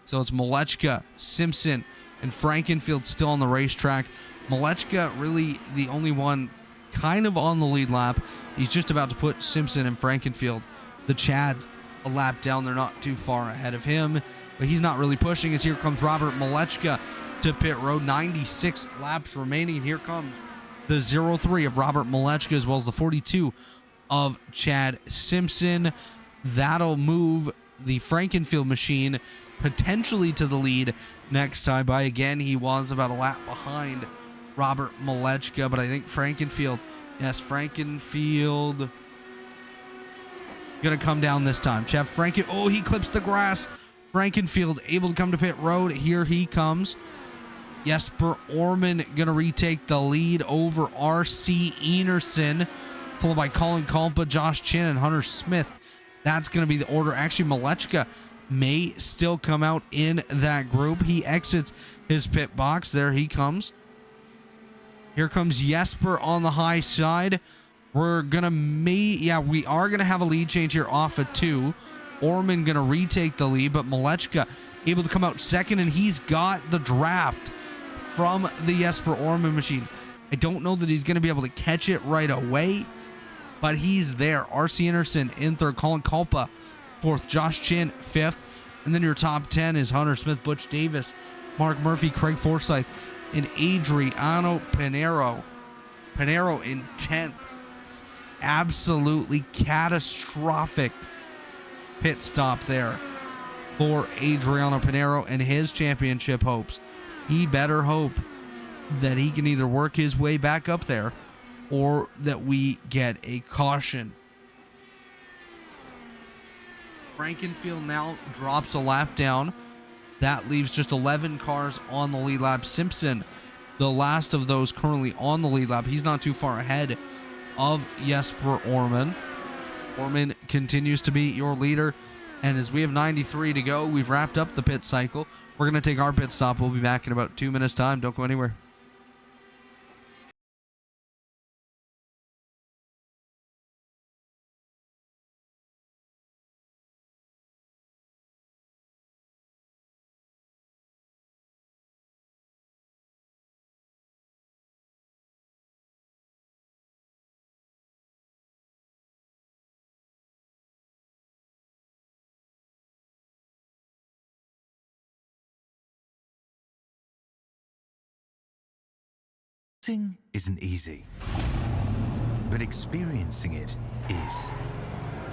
So it's Malechka, Simpson, and Frankenfield still on the racetrack. Malechka really the only one kind of on the lead lap. He's just about to put Simpson and Frankenfield. The Chads a lap down. They're not too far ahead of him, but he's not really pushing as here comes Robert Malechka to pit road. 96 laps remaining, and here comes the 03 of Robert Malechka as well as the 42 of Chad Simpson. That'll move the Frankenfield machine potentially to the lead next time by. Again, he was about a lap behind Robert Malechka, but I think Frankenfield gonna come down this time. He clips the grass. Frankenfield able to come to pit road. Here he comes. Jesper Orman gonna retake the lead over RC Enerson, followed by Colin Kolpa, Josh Chin, and Hunter Smith. That's gonna be the order. Actually, Malechka may still come out in that group. He exits his pit box. There he comes. Here comes Jesper on the high side. We are gonna have a lead change here off of 2. Orman gonna retake the lead, but Malechka able to come out second, and he's got the draft from the Jesper Orman machine. I don't know that he's gonna be able to catch it right away, but he's there. RC Enerson in third, Colin Kolpa fourth, Josh Chin fifth, and then your top 10 is Hunter Smith, Butch Davis, Mark Murphy, Craig Forsyth, and Adriano Pinero. Pinero in 10th. Absolutely catastrophic pit stop there for Adriano Pinero and his championship hopes. He better hope that he can either work his way back up there or that we get a caution. Frankenfield now drops a lap down. That leaves just 11 cars on the lead lap. Simpson, the last of those currently on the lead lap. He's not too far ahead of Jesper Orman. Orman continues to be your leader. And as we have 93 to go, we've wrapped up the pit cycle. We're going to take our pit stop. We'll be back in about 2 minutes' time. Don't go anywhere. Racing isn't easy, but experiencing it is.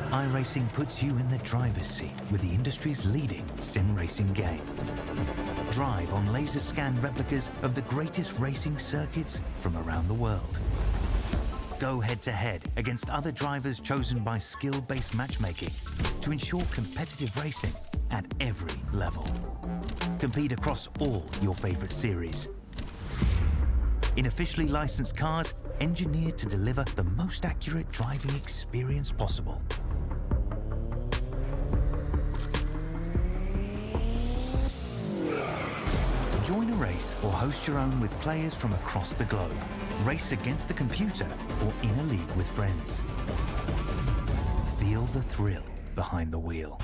iRacing puts you in the driver's seat with the industry's leading sim racing game. Drive on laser scan replicas of the greatest racing circuits from around the world. Go head-to-head against other drivers chosen by skill-based matchmaking to ensure competitive racing at every level. Compete across all your favorite series in officially licensed cars engineered to deliver the most accurate driving experience possible. Join a race or host your own with players from across the globe. Race against the computer or in a league with friends. Feel the thrill behind the wheel.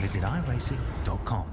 Visit iRacing.com.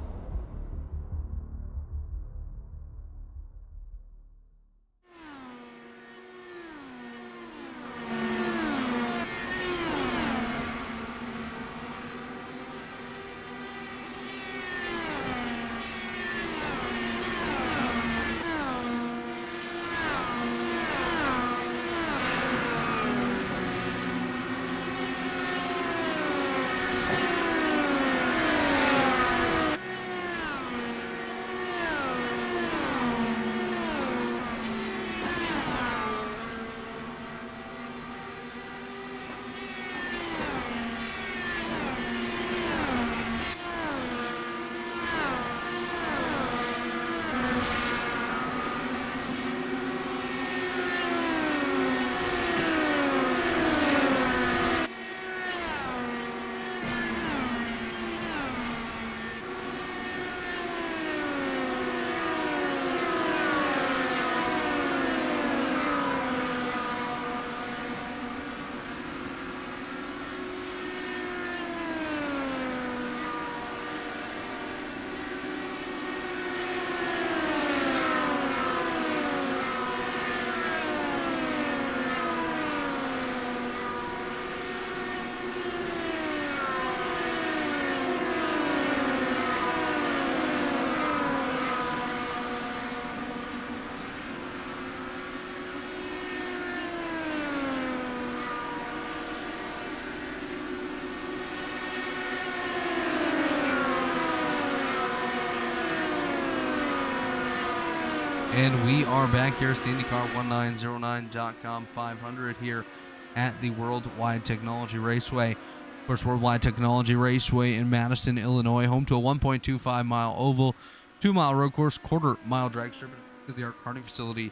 And we are back here at the IndyCar1909.com 500 here at the Worldwide Technology Raceway. Of course, Worldwide Technology Raceway in Madison, Illinois, home to a 1.25 mile oval, 2 mile road course, quarter mile drag strip, to the karting facility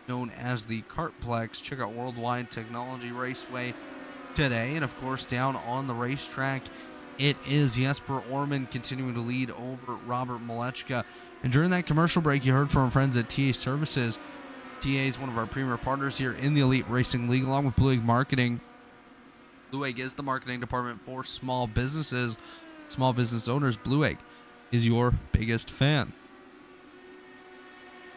known as the Kartplex. Check out Worldwide Technology Raceway today. And of course, down on the racetrack, it is Jesper Orman continuing to lead over Robert Malechka. And during that commercial break, you heard from our friends at TA Services. TA is one of our premier partners here in the Elite Racing League, along with Blue Egg Marketing. Blue Egg is the marketing department for small businesses, small business owners. Blue Egg is your biggest fan.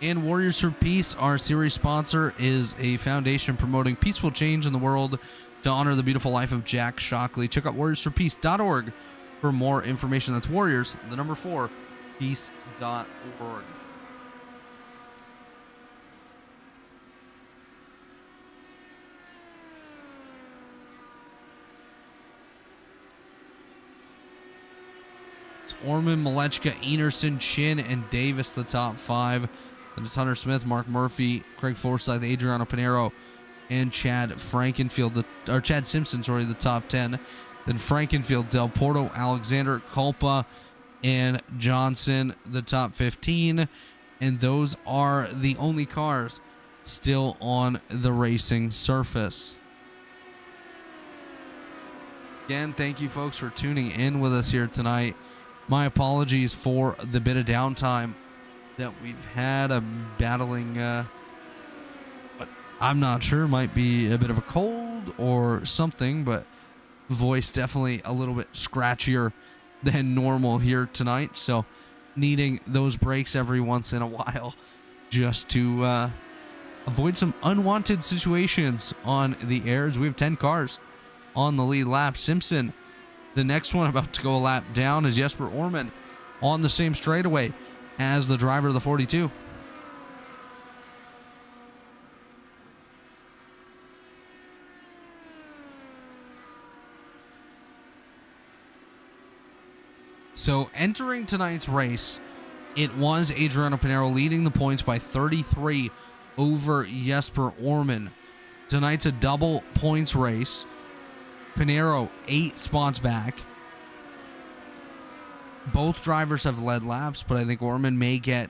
And Warriors for Peace, our series sponsor, is a foundation promoting peaceful change in the world to honor the beautiful life of Jack Shockley. Check out warriorsforpeace.org for more information. That's Warriors, the number 4, peace.org. It's Orman, Malechka, Enerson, Chin, and Davis, the top 5. Then it's Hunter Smith, Mark Murphy, Craig Forsyth, Adriano Pinero, and Chad Simpson, the top 10. Then Frankenfield, Del Porto, Alexander, Culpa, and Johnson, the top 15. And those are the only cars still on the racing surface. Again, thank you folks for tuning in with us here tonight. My apologies for the bit of downtime that we've had. I'm battling, but I'm not sure, might be a bit of a cold or something, but voice definitely a little bit scratchier than normal here tonight. So needing those breaks every once in a while just to avoid some unwanted situations on the airs. We have 10 cars on the lead lap. Simpson, the next one about to go a lap down, is Jesper Orman on the same straightaway as the driver of the 42. So entering tonight's race, it was Adriano Pinero leading the points by 33 over Jesper Orman. Tonight's a double points race. Pinero 8 spots back. Both drivers have led laps, but I think Orman may get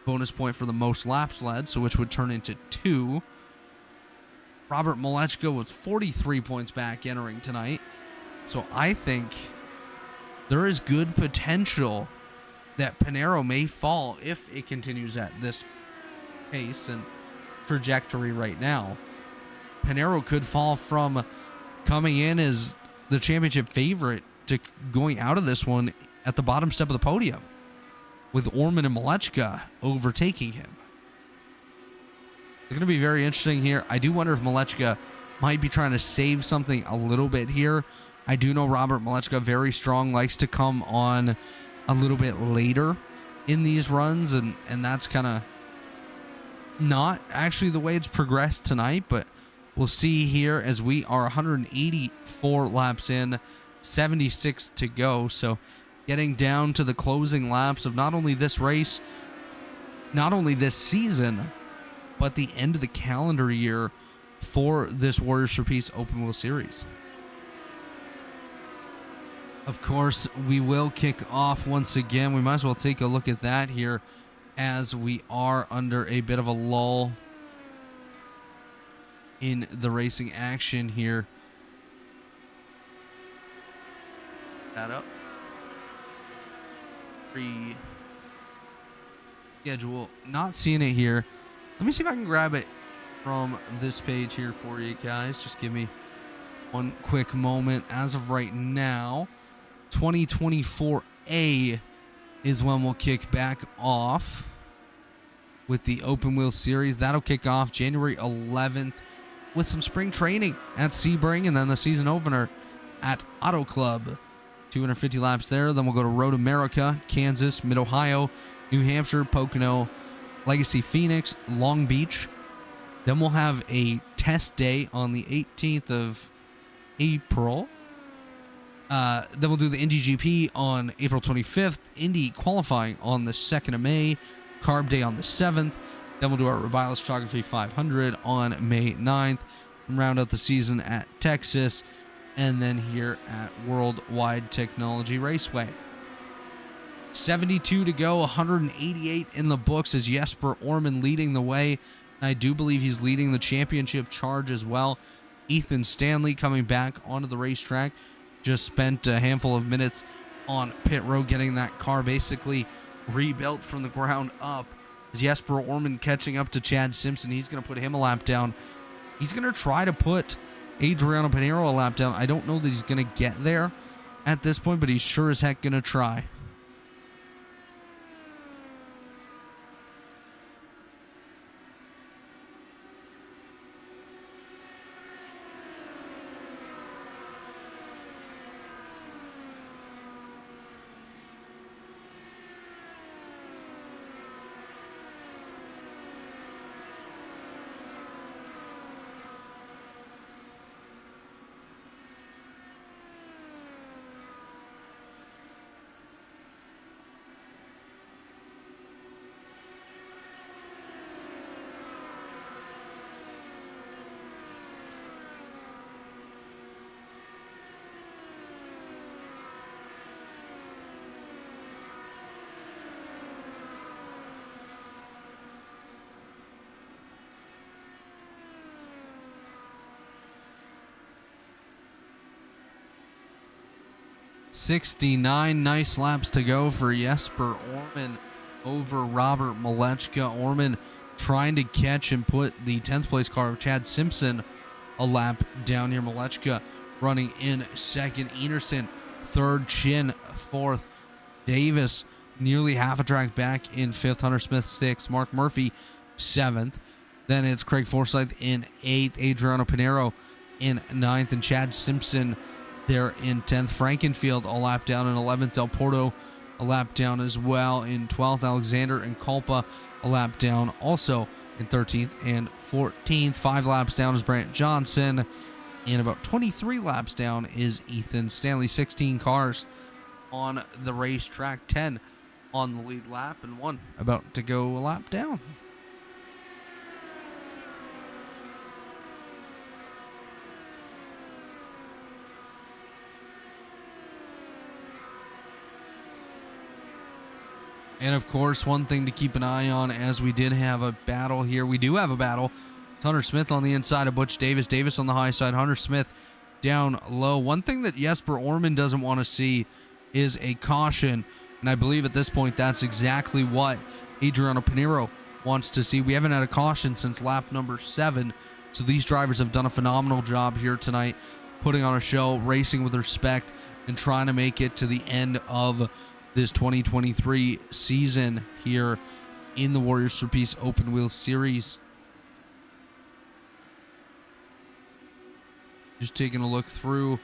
bonus point for the most laps led, so which would turn into 2. Robert Malechka was 43 points back entering tonight. So I think there is good potential that Pinero may fall if it continues at this pace and trajectory right now. Pinero could fall from coming in as the championship favorite to going out of this one at the bottom step of the podium, with Orman and Malechka overtaking him. It's going to be very interesting here. I do wonder if Malechka might be trying to save something a little bit here. I do know Robert Malechka, very strong, likes to come on a little bit later in these runs, and that's kind of not actually the way it's progressed tonight, but we'll see here as we are 184 laps in, 76 to go. So getting down to the closing laps of not only this race, not only this season, but the end of the calendar year for this Warriors for Peace Open Wheel Series. Of course, we will kick off once again. We might as well take a look at that here as we are under a bit of a lull in the racing action here. That up. Schedule. Not seeing it here. Let me see if I can grab it from this page here for you guys. Just give me one quick moment. As of right now, 2024A is when we'll kick back off with the Open Wheel Series. That'll kick off January 11th with some spring training at Sebring, and then the season opener at Auto Club. 250 laps there. Then we'll go to Road America, Kansas, Mid-Ohio, New Hampshire, Pocono, Legacy Phoenix, Long Beach. Then we'll have a test day on the 18th of April. Then we'll do the Indy GP on April 25th, Indy qualifying on the 2nd of May, Carb Day on the 7th, Then we'll do our Robiles Photography 500 on May 9th and round out the season at Texas and then here at Worldwide Technology Raceway. 72 to go, 188 in the books as Jesper Orman leading the way. And I do believe he's leading the championship charge as well. Ethan Stanley coming back onto the racetrack. Just spent a handful of minutes on pit road getting that car basically rebuilt from the ground up. As Jesper Orman catching up to Chad Simpson, he's going to put him a lap down. He's going to try to put Adriano Pinheiro a lap down. I don't know that he's going to get there at this point, but he's sure as heck going to try. .69 nice laps to go for Jesper Orman over Robert Malechka. Orman trying to catch and put the 10th place car of Chad Simpson a lap down here. Malechka running in second. Enerson third. Chin fourth. Davis nearly half a track back in fifth. Hunter Smith sixth. Mark Murphy seventh. Then it's Craig Forsyth in eighth. Adriano Pinheiro in ninth. And Chad Simpson there in 10th. Frankenfield a lap down in 11th. Del Porto a lap down as well in 12th. Alexander and Culpa a lap down also in 13th and 14th. 5 laps down is Brant Johnson. And about 23 laps down is Ethan Stanley. 16 cars on the racetrack. 10 on the lead lap and 1 about to go a lap down. And of course, one thing to keep an eye on, as we did have a battle here. We do have a battle. It's Hunter Smith on the inside of Butch Davis. Davis on the high side. Hunter Smith down low. One thing that Jesper Orman doesn't want to see is a caution. And I believe at this point, that's exactly what Adriano Pinheiro wants to see. We haven't had a caution since lap number 7. So these drivers have done a phenomenal job here tonight, putting on a show, racing with respect, and trying to make it to the end of this 2023 season here in the Warriors for Peace Open Wheel Series. Just taking a look through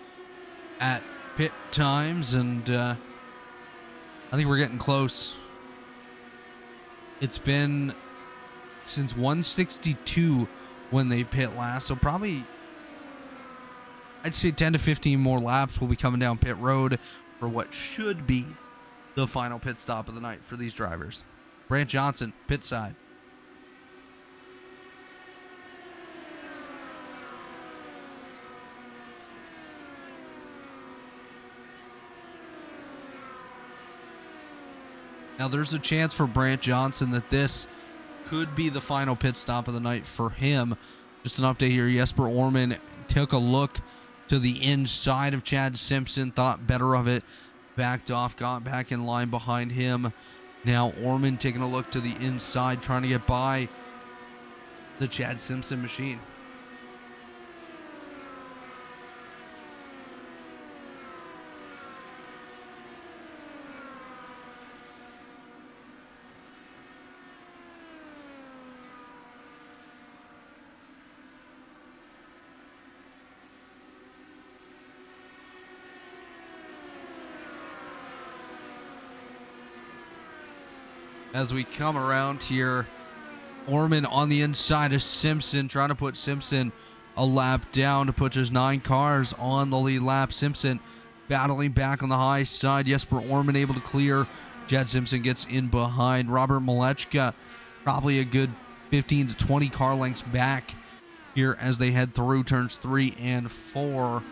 at pit times, and I think we're getting close. It's been since 162 when they pit last, so probably I'd say 10 to 15 more laps will be coming down pit road for what should be the final pit stop of the night for these drivers. Brant Johnson, pit side. Now there's a chance for Brant Johnson that this could be the final pit stop of the night for him. Just an update here. Jesper Orman took a look to the inside of Chad Simpson, thought better of it, backed off, got back in line behind him. Now Orman taking a look to the inside, trying to get by the Chad Simpson machine. As we come around here, Orman on the inside of Simpson, trying to put Simpson a lap down to put just 9 cars on the lead lap. Simpson battling back on the high side. Jesper Orman able to clear. Chad Simpson gets in behind. Robert Malechka, probably a good 15 to 20 car lengths back here as they head through turns 3 and 4.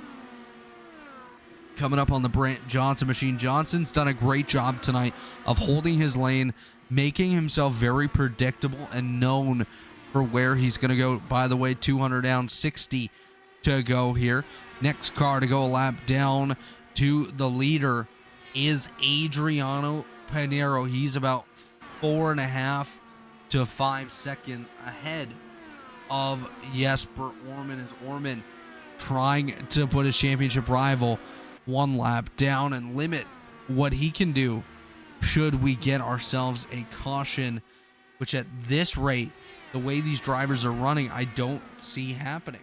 Coming up on the Brant Johnson machine. Johnson's done a great job tonight of holding his lane, making himself very predictable and known for where he's going to go. By the way, 200 down, 60 to go here. Next car to go a lap down to the leader is Adriano Pinero. He's about 4.5 to 5 seconds ahead of Jesper Orman, as Orman trying to put his championship rival one lap down and limit what he can do should we get ourselves a caution, which at this rate, the way these drivers are running, I don't see happening,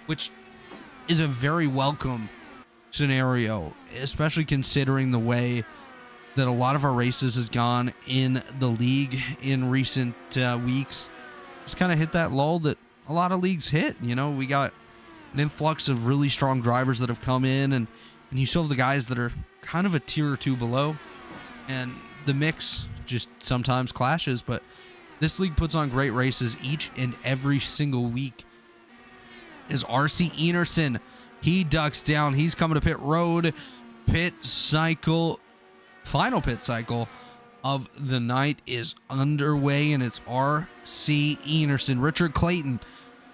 which is a very welcome scenario, especially considering the way that a lot of our races has gone in the league in recent weeks. Just kind of hit that lull that a lot of leagues hit. You know, we got an influx of really strong drivers that have come in, and you still have the guys that are kind of a tier or two below, and the mix just sometimes clashes. But this league puts on great races each and every single week. Is RC Enerson, he ducks down, he's coming to pit road. Pit cycle, final pit cycle of the night is underway, and it's RC Enerson. Richard Clayton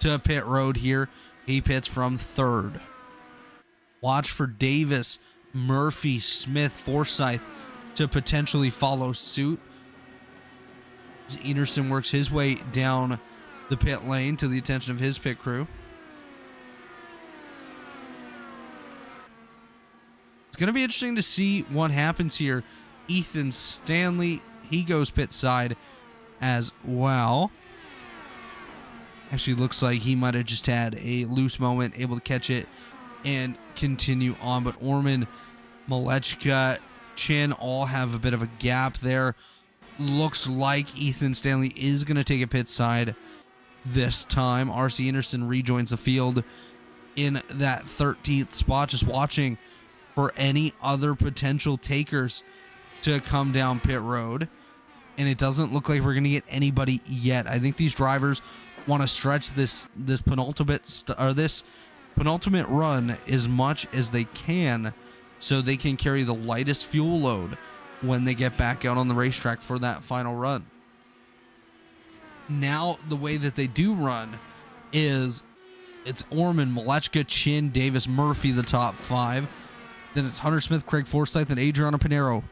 to pit road here. He pits from 3rd. Watch for Davis, Murphy, Smith, Forsyth to potentially follow suit as Enerson works his way down the pit lane to the attention of his pit crew. It's going to be interesting to see what happens here. Ethan Stanley, he goes pit side as well. Actually looks like he might have just had a loose moment, able to catch it and continue on. But Orman, Malechka, Chin all have a bit of a gap there. Looks like Ethan Stanley is going to take a pit side this time. RC Enerson rejoins the field in that 13th spot, just watching for any other potential takers to come down pit road. And it doesn't look like we're going to get anybody yet. I think these drivers want to stretch this penultimate run as much as they can, so they can carry the lightest fuel load when they get back out on the racetrack for that final run. Now, the way that they do run is it's Orman, Malechka, Chin, Davis, Murphy, the top 5. Then it's Hunter Smith, Craig Forsyth, and Adriano Pinero.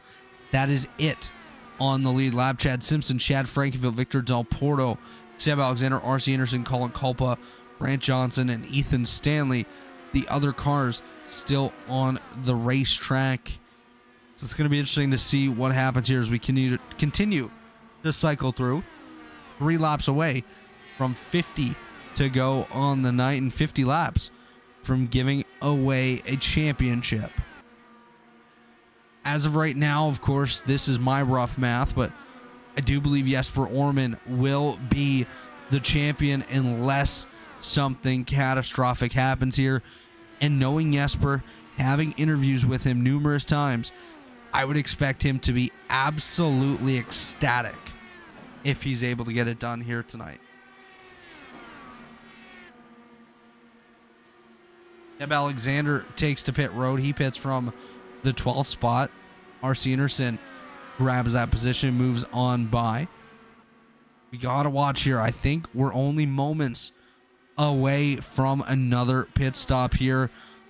That is it on the lead lap. Chad Simpson, Chad Frankenfield, Victor Del Porto, Seb Alexander, RC Enerson, Colin Culpa, Brant Johnson, and Ethan Stanley. The other cars still on the racetrack. So it's going to be interesting to see what happens here as we continue to cycle through. 3 laps away from 50 to go on the night, and 50 laps from giving away a championship. As of right now, of course, this is my rough math, but I do believe Jesper Orman will be the champion unless something catastrophic happens here. And knowing Jesper, having interviews with him numerous times, I would expect him to be absolutely ecstatic if he's able to get it done here tonight. Seb Alexander takes to pit road. He pits from the 12th spot. RC Enerson grabs that position, moves on by. We gotta watch here. I think we're only moments away from another pit stop here,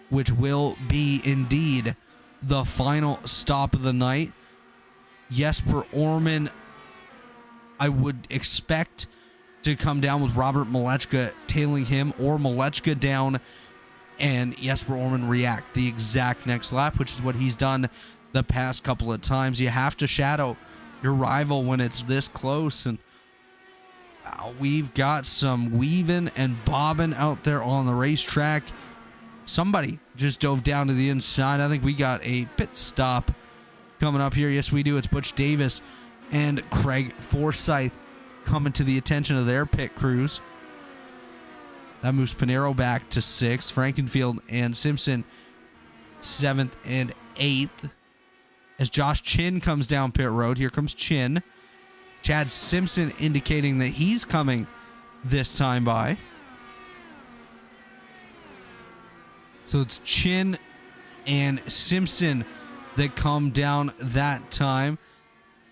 which will be indeed the final stop of the night. Jesper Orman, I would expect to come down with Robert Malechka tailing him, or Malechka down and Jesper Orman react the exact next lap, which is what he's done the past couple of times. You have to shadow your rival when it's this close, and we've got some weaving and bobbing out there on the racetrack. Somebody just dove down to the inside. I think we got a pit stop coming up here. Yes, we do. It's Butch Davis and Craig Forsyth coming to the attention of their pit crews. That moves Pinero back to 6th. Frankenfield and Simpson 7th and 8th. As Josh Chin comes down pit road. Here comes Chin. Chad Simpson indicating that he's coming this time by. So it's Chin and Simpson that come down that time.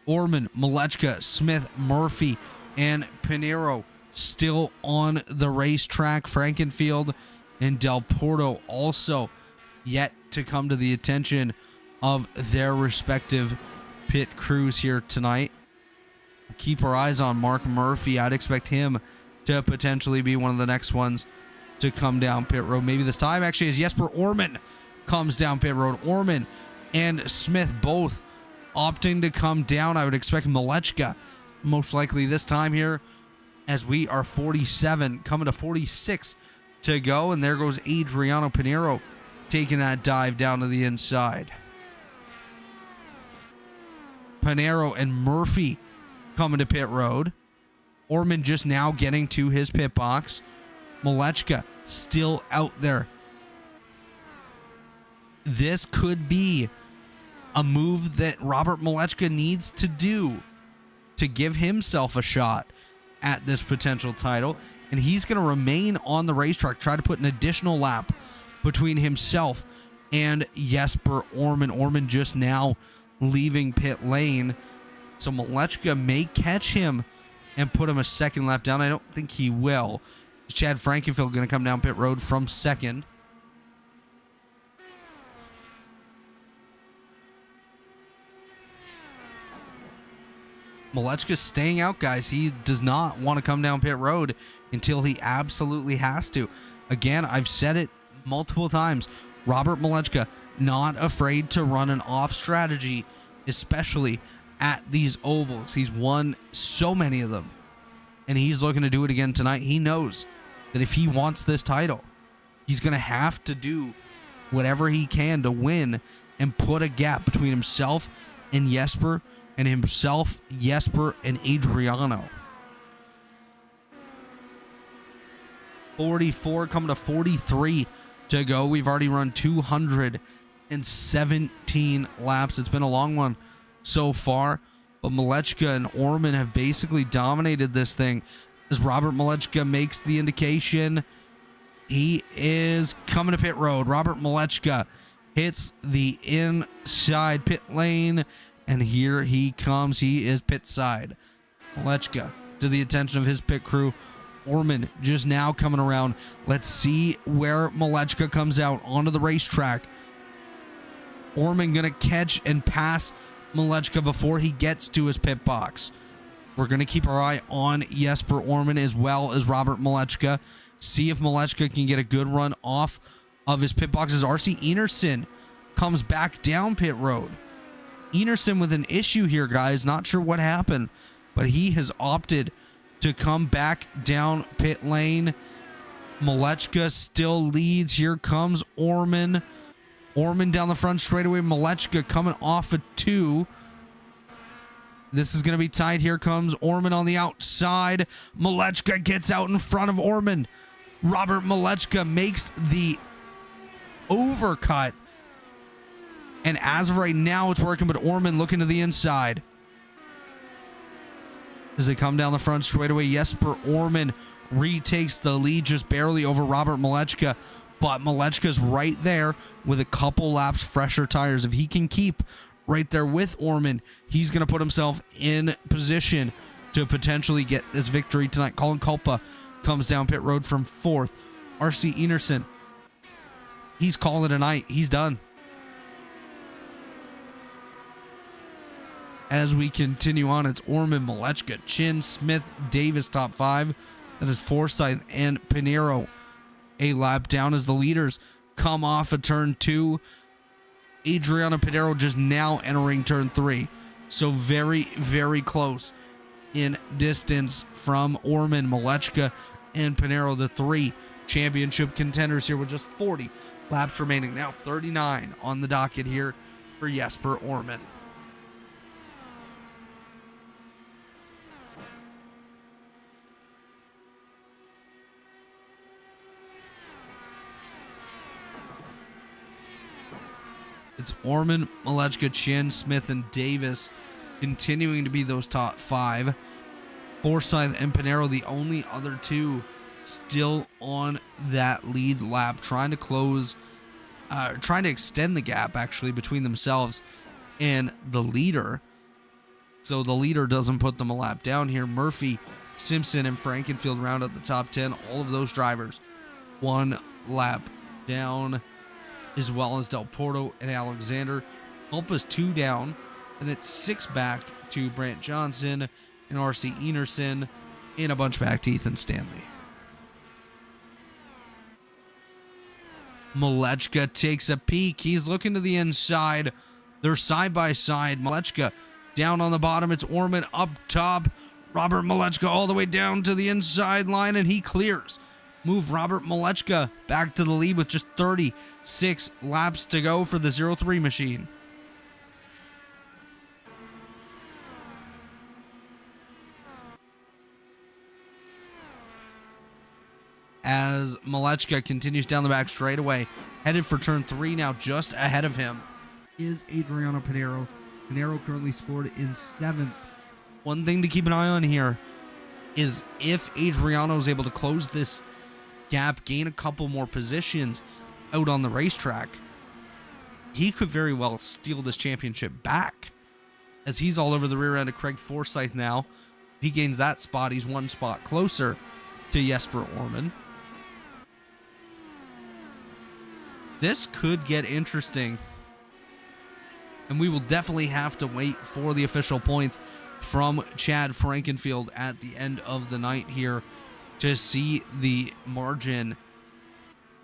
Orman, Malechka, Smith, Murphy, and Pinero still on the racetrack. Frankenfield and Del Porto also yet to come to the attention of their respective pit crews here tonight. Keep our eyes on Mark Murphy. I'd expect him to potentially be one of the next ones to come down pit road. Maybe this time actually as Jesper Orman comes down pit road. Orman and Smith both opting to come down. I would expect Malechka most likely this time here as we are 47 coming to 46 to go. And there goes Adriano Pinero taking that dive down to the inside. Pinero and Murphy coming to pit road. Orman just now getting to his pit box. Malechka still out there. This could be a move that Robert Malechka needs to do to give himself a shot at this potential title. And he's going to remain on the racetrack, try to put an additional lap between himself and Jesper Orman. Orman just now leaving pit lane. So Malechka may catch him and put him a second lap down. I don't think he will. Chad Frankenfield going to come down pit road from second. Malechka staying out, guys. He does not want to come down pit road until he absolutely has to. Again, I've said it multiple times. Robert Malechka not afraid to run an off strategy, especially at these ovals. He's won so many of them, and he's looking to do it again tonight. He knows that if he wants this title, he's going to have to do whatever he can to win and put a gap between himself and Jesper, and himself, Jesper, and Adriano. 44 coming to 43 to go. We've already run 217 laps. It's been a long one so far, but Malechka and Orman have basically dominated this thing. As Robert Malechka makes the indication, he is coming to pit road. Robert Malechka hits the inside pit lane, and here he comes. He is pit side. Malechka to the attention of his pit crew. Orman just now coming around. Let's see where Malechka comes out onto the racetrack. Orman gonna catch and pass Malechka before he gets to his pit box. We're gonna keep our eye on Jesper Orman as well as Robert Malechka. See if Malechka can get a good run off of his pit box as RC Enerson comes back down pit road. Enerson with an issue here, guys. Not sure what happened, but he has opted to come back down pit lane. Malechka still leads. Here comes Orman. Orman down the front straightaway. Malechka coming off a 2. This is going to be tight. Here comes Orman on the outside. Malechka gets out in front of Orman. Robert Malechka makes the overcut. And as of right now, it's working, but Orman looking to the inside. As they come down the front straightaway, Jesper Orman retakes the lead just barely over Robert Malechka, but Malechka's right there with a couple laps fresher tires. If he can keep right there with Orman, he's going to put himself in position to potentially get this victory tonight. Colin Culpa comes down pit road from 4th. RC Enerson, he's calling it a night. He's done. As we continue on, it's Orman, Malechka, Chin, Smith, Davis top 5. That is Forsyth and Pinero a lap down as the leaders come off of turn 2. Adriano Pinero just now entering turn 3. So very, very close in distance from Orman, Malechka, and Pinero, the 3 championship contenders here with just 40 laps remaining. Now 39 on the docket here for Jesper Orman. It's Orman, Malechka, Chin, Smith, and Davis continuing to be those top 5. Forsyth and Pinheiro, the only other two still on that lead lap, trying to extend the gap actually between themselves and the leader, so the leader doesn't put them a lap down here. Murphy, Simpson, and Frankenfield round out the top 10. All of those drivers 1 lap down, as well as Del Porto and Alexander. Alpa's 2 down, and it's 6 back to Brant Johnson and RC Enerson, and a bunch back to Ethan Stanley. Malechka takes a peek. He's looking to the inside. They're side by side. Malechka down on the bottom. It's Orman up top. Robert Malechka all the way down to the inside line, and he clears. Move Robert Malechka back to the lead with just 36 laps to go for the 03 machine. As Malechka continues down the back straightaway, headed for turn 3 now, just ahead of him is Adriano Pinheiro. Pinheiro currently scored in 7th. One thing to keep an eye on here is if Adriano is able to close this gap, gain a couple more positions out on the racetrack, he could very well steal this championship back, as he's all over the rear end of Craig Forsyth now. If he gains that spot, he's 1 spot closer to Jesper Orman. This could get interesting, and we will definitely have to wait for the official points from Chad Frankenfield at the end of the night here to see the margin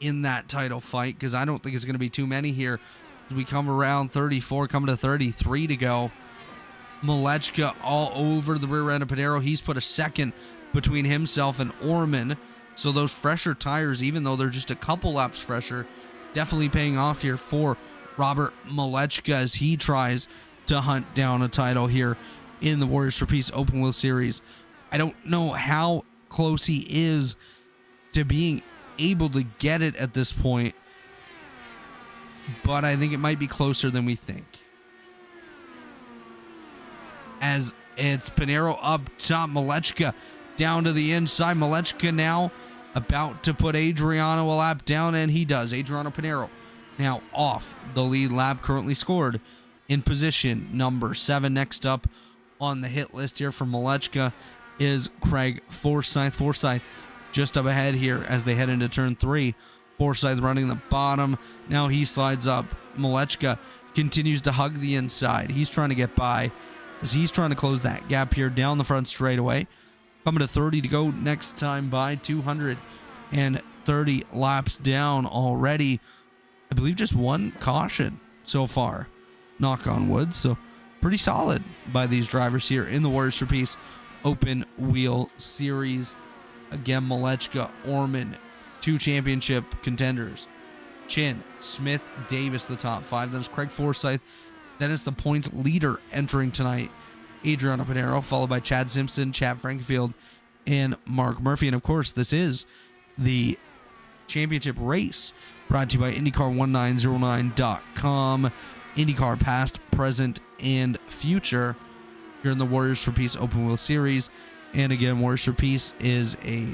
in that title fight, because I don't think it's going to be too many here. As we come around 34, coming to 33 to go. Malechka all over the rear end of Pinheiro. He's put a second between himself and Orman, so those fresher tires, even though they're just a couple laps fresher, definitely paying off here for Robert Malechka as he tries to hunt down a title here in the Warriors for Peace Open Wheel Series. I don't know how close he is to being able to get it at this point, but I think it might be closer than we think. As it's Pinheiro up top, Malechka down to the inside. Malechka now about to put Adriano a lap down, and he does. Adriano Pinheiro now off the lead lap, currently scored in position number 7. Next up on the hit list here for Malechka is Craig Forsyth. Forsyth just up ahead here as they head into turn 3. Forsyth running the bottom. Now he slides up. Malechka continues to hug the inside. He's trying to get by as he's trying to close that gap here down the front straightaway. Coming to 30 to go next time by, 230 laps down already. I believe just 1 caution so far, knock on wood. So pretty solid by these drivers here in the Warriors for Peace Open Wheel Series. Again, Malechka, Orman, 2 championship contenders. Chin, Smith, Davis, the top 5. Then it's Craig Forsyth. Then it's the points leader entering tonight, Adriano Pinheiro, followed by Chad Simpson, Chad Frankenfield, and Mark Murphy. And of course, this is the championship race brought to you by IndyCar1909.com. IndyCar past, present, and future here in the Warriors for Peace Open Wheel Series. And again, Warriors for Peace is a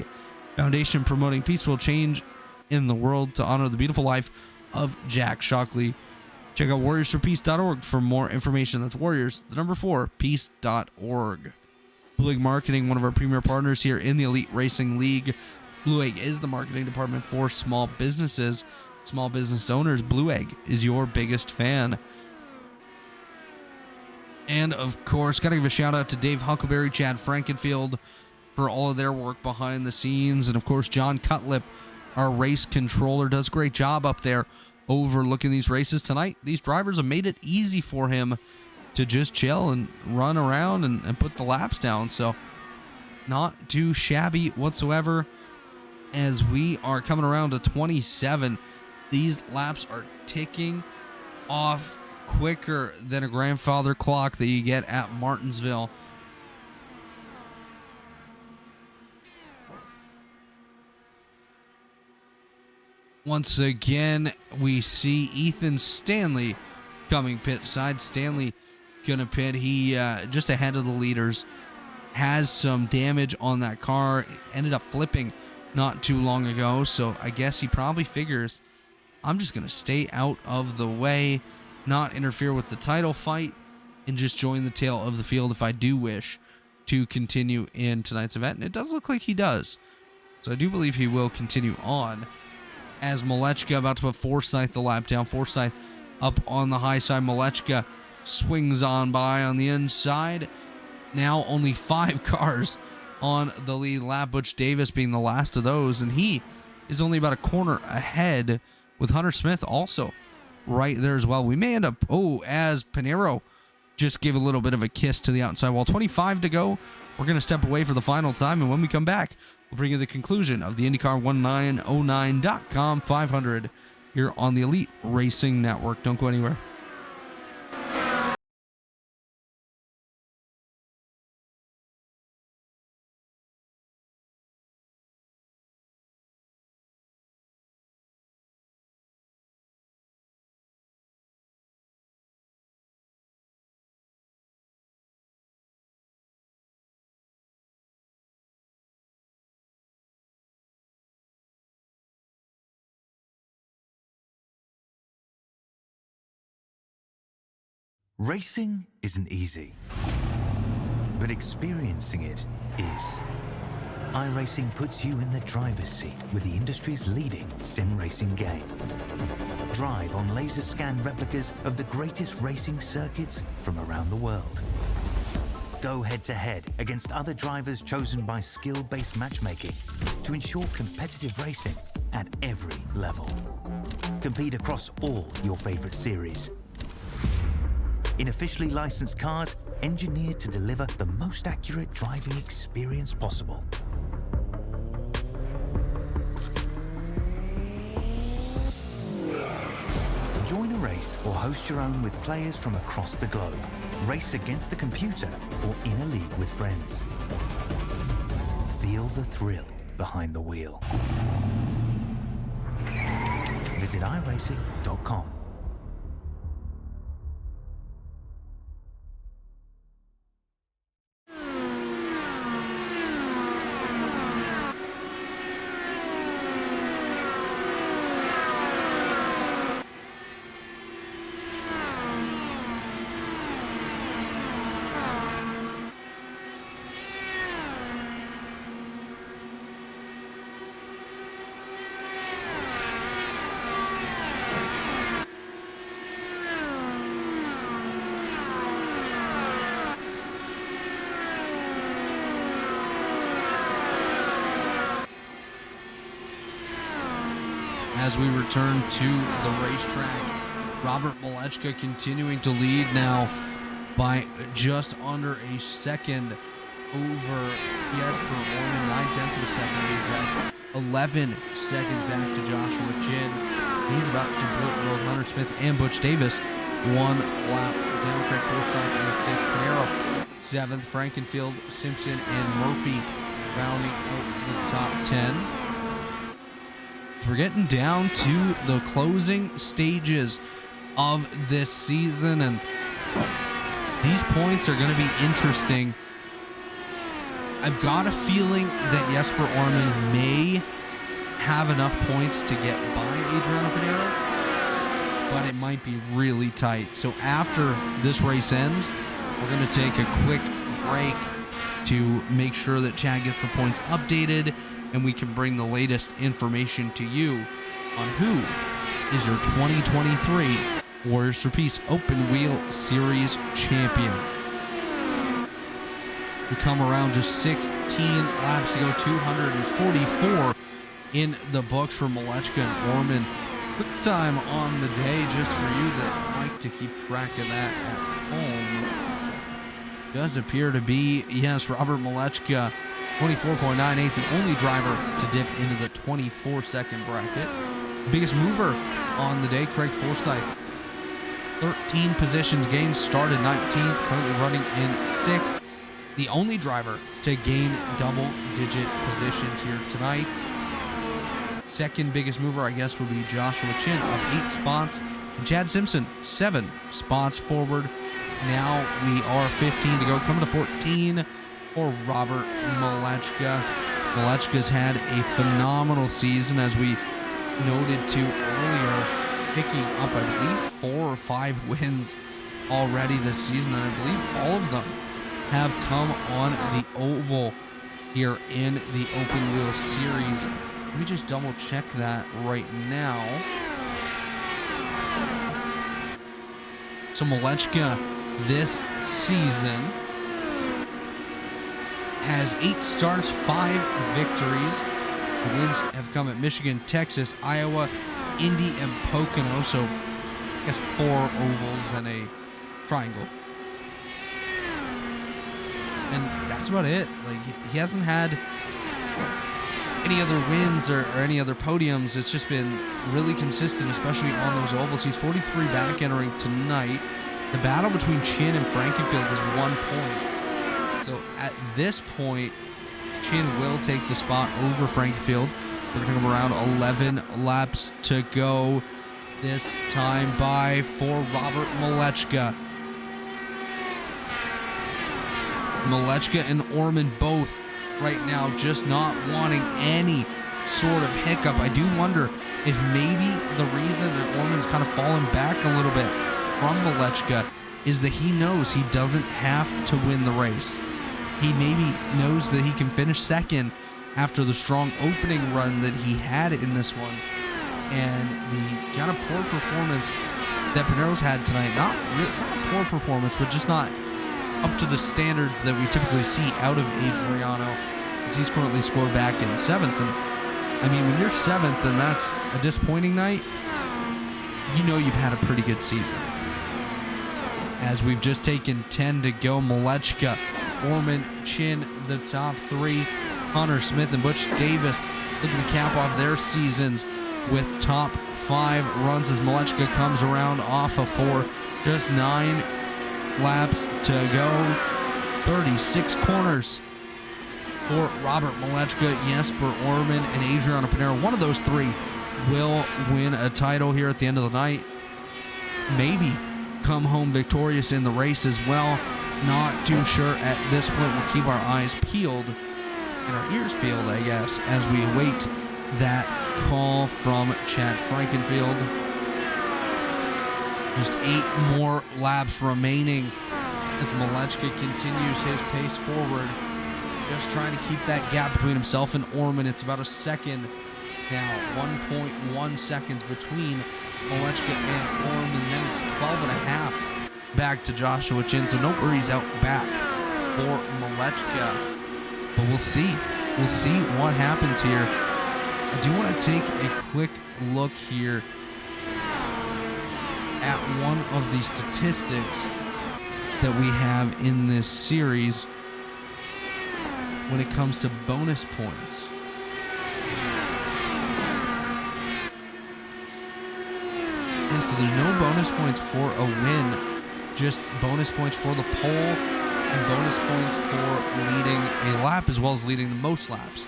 foundation promoting peaceful change in the world to honor the beautiful life of Jack Shockley. Check out warriorsforpeace.org for more information. That's Warriors, the number 4, peace.org. Blue Egg Marketing, one of our premier partners here in the Elite Racing League. Blue Egg is the marketing department for small businesses, small business owners. Blue Egg is your biggest fan. And of course, got to give a shout out to Dave Huckleberry, Chad Frankenfield for all of their work behind the scenes. And of course, John Cutlip, our race controller, does a great job up there overlooking these races tonight. These drivers have made it easy for him to just chill and run around and put the laps down. So not too shabby whatsoever. As we are coming around to 27, these laps are ticking off quicker than a grandfather clock that you get at Martinsville. Once again, we see Ethan Stanley coming pit side. Stanley going to pit. He just ahead of the leaders, has some damage on that car, ended up flipping not too long ago, so I guess he probably figures, I'm just going to stay out of the way, not interfere with the title fight, and just join the tail of the field if I do wish to continue in tonight's event. And it does look like he does. So I do believe he will continue on, as Malechka about to put Forsyth the lap down. Forsyth up on the high side. Malechka swings on by on the inside. Now only 5 cars on the lead lap, Butch Davis being the last of those, and he is only about a corner ahead, with Hunter Smith also right there as well. We may end up, as Pinheiro just gave a little bit of a kiss to the outside wall. 25 to go. We're going to step away for the final time, and when we come back, we'll bring you the conclusion of the IndyCar1909.com 500 here on the Elite Racing Network. Don't go anywhere. Racing isn't easy, but experiencing it is. iRacing puts you in the driver's seat with the industry's leading sim racing game. Drive on laser scan replicas of the greatest racing circuits from around the world. Go head-to-head against other drivers chosen by skill-based matchmaking to ensure competitive racing at every level. Compete across all your favorite series in officially licensed cars engineered to deliver the most accurate driving experience possible. Join a race or host your own with players from across the globe. Race against the computer or in a league with friends. Feel the thrill behind the wheel. Visit iRacing.com. As we return to the racetrack, Robert Malechka continuing to lead now by just under a second over Jesper Orman, 9/10 of a second to be exact. 11 seconds back to Joshua Chin. He's about to put both Hunter Smith and Butch Davis one lap down. Craig Forsyth in 6th, Pinheiro 7th, Frankenfield, Simpson, and Murphy rounding out the top 10. We're getting down to the closing stages of this season, and these points are going to be interesting. I've got a feeling that Jesper Orman may have enough points to get by Adriano Pinheiro, but it might be really tight. So after this race ends, we're going to take a quick break to make sure that Chad gets the points updated, and we can bring the latest information to you on who is your 2023 Warriors for Peace Open Wheel Series champion. We come around just 16 laps to go, 244 in the books for Malechka and Orman. Quick time on the day just for you that like to keep track of that at home. Does appear to be, yes, Robert Malechka, 24.98, the only driver to dip into the 24-second bracket. Biggest mover on the day, Craig Forsyth, 13 positions gained, started 19th, currently running in 6th. The only driver to gain double-digit positions here tonight. Second biggest mover, I guess, would be Joshua Chin, up 8 spots. And Chad Simpson, 7 spots forward. Now we are 15 to go. Coming to 14 for Robert Malechka. Malechka's had a phenomenal season, as we noted to earlier, picking up, I believe, 4 or 5 wins already this season, and I believe all of them have come on the oval here in the Open Wheel Series. Let me just double check that right now. So Malechka this season has 8 starts, 5 victories. The wins have come at Michigan, Texas, Iowa, Indy, and Pocono. So I guess 4 ovals and a triangle. And that's about it. Like, he hasn't had any other wins or any other podiums. It's just been really consistent, especially on those ovals. He's 43 back entering tonight. The battle between Chin and Frankenfield is 1 point. So at this point, Chin will take the spot over Frankenfield. We're going to come around 11 laps to go. This time by for Robert Malechka. Malechka and Orman both right now just not wanting any sort of hiccup. I do wonder if maybe the reason that Orman's kind of fallen back a little bit from Malechka is that he knows he doesn't have to win the race. He maybe knows that he can finish second after the strong opening run that he had in this one. And the kind of poor performance that Pinero's had tonight, not a poor performance, but just not up to the standards that we typically see out of Adriano, as he's currently scored back in 7th. And I mean, when you're 7th and that's a disappointing night, you know you've had a pretty good season. As we've just taken 10 to go, Malechka, Orman, Chin, the top 3, Hunter Smith and Butch Davis looking to cap off their seasons with top 5 runs as Malechka comes around off of 4. Just 9 laps to go. 36 corners for Robert Malechka, Jesper Orman, and Adriano Pinero. One of those 3 will win a title here at the end of the night. Maybe come home victorious in the race as well. Not too sure at this point. We'll keep our eyes peeled and our ears peeled, I guess, as we await that call from Chad Frankenfield. Just 8 more laps remaining as Malechka continues his pace forward. Just trying to keep that gap between himself and Orman. It's about a second now, 1.1 seconds between Malechka and Orman. Then it's 12.5 back to Joshua Chin. So no worries out back for Malechka. But we'll see. We'll see what happens here. I do want to take a quick look here at one of the statistics that we have in this series when it comes to bonus points. And so there's no bonus points for a win, just bonus points for the pole and bonus points for leading a lap as well as leading the most laps.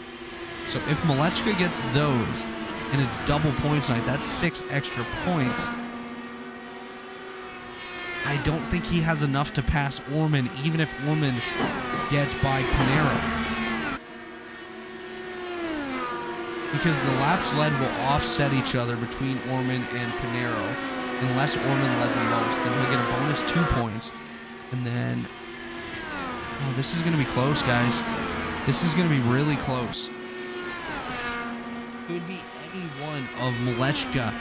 So if Malechka gets those and it's double points night, that's 6 extra points. I don't think he has enough to pass Orman, even if Orman gets by Pinero. Because the laps led will offset each other between Orman and Pinero. Unless Orman led the most, then he'll get a bonus 2 points. And then, oh, this is going to be close, guys. This is going to be really close. Could be any one of Malechka,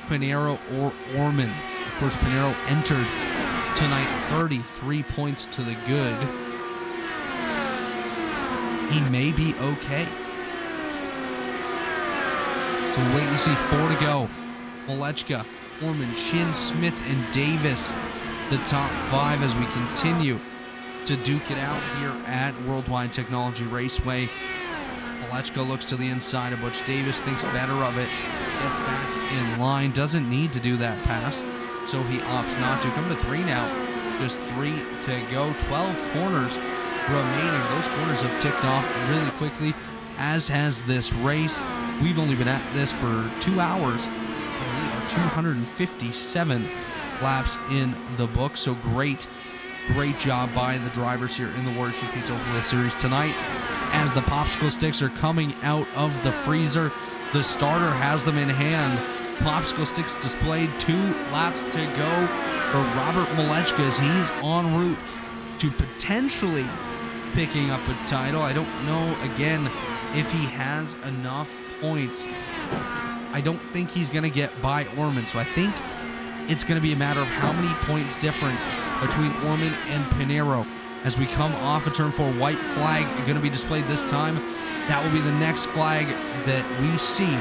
Pinero, or Orman. Of course, Pinero entered tonight 33 points to the good. He may be okay. So wait and see. 4 to go. Malechka, Orman, Chin, Smith, and Davis, the top 5 as we continue to duke it out here at Worldwide Technology Raceway. Malechka looks to the inside of Butch Davis, thinks better of it, gets back in line, doesn't need to do that pass, so he opts not to. Come to 3 now, just 3 to go, 12 corners remaining. Those corners have ticked off really quickly, as has this race. We've only been at this for 2 hours, and we are 257 laps in the book. So great job by the drivers here in the Warriors for Peace Open Wheel Series tonight. As the popsicle sticks are coming out of the freezer, the starter has them in hand. Popsicle sticks displayed, 2 laps to go for Robert Malechka as he's en route to potentially picking up a title. I don't know, again, if he has enough points. I don't think he's going to get by Orman, so I think it's going to be a matter of how many points difference between Orman and Pinheiro. As we come off of turn 4, white flag going to be displayed this time. That will be the next flag that we see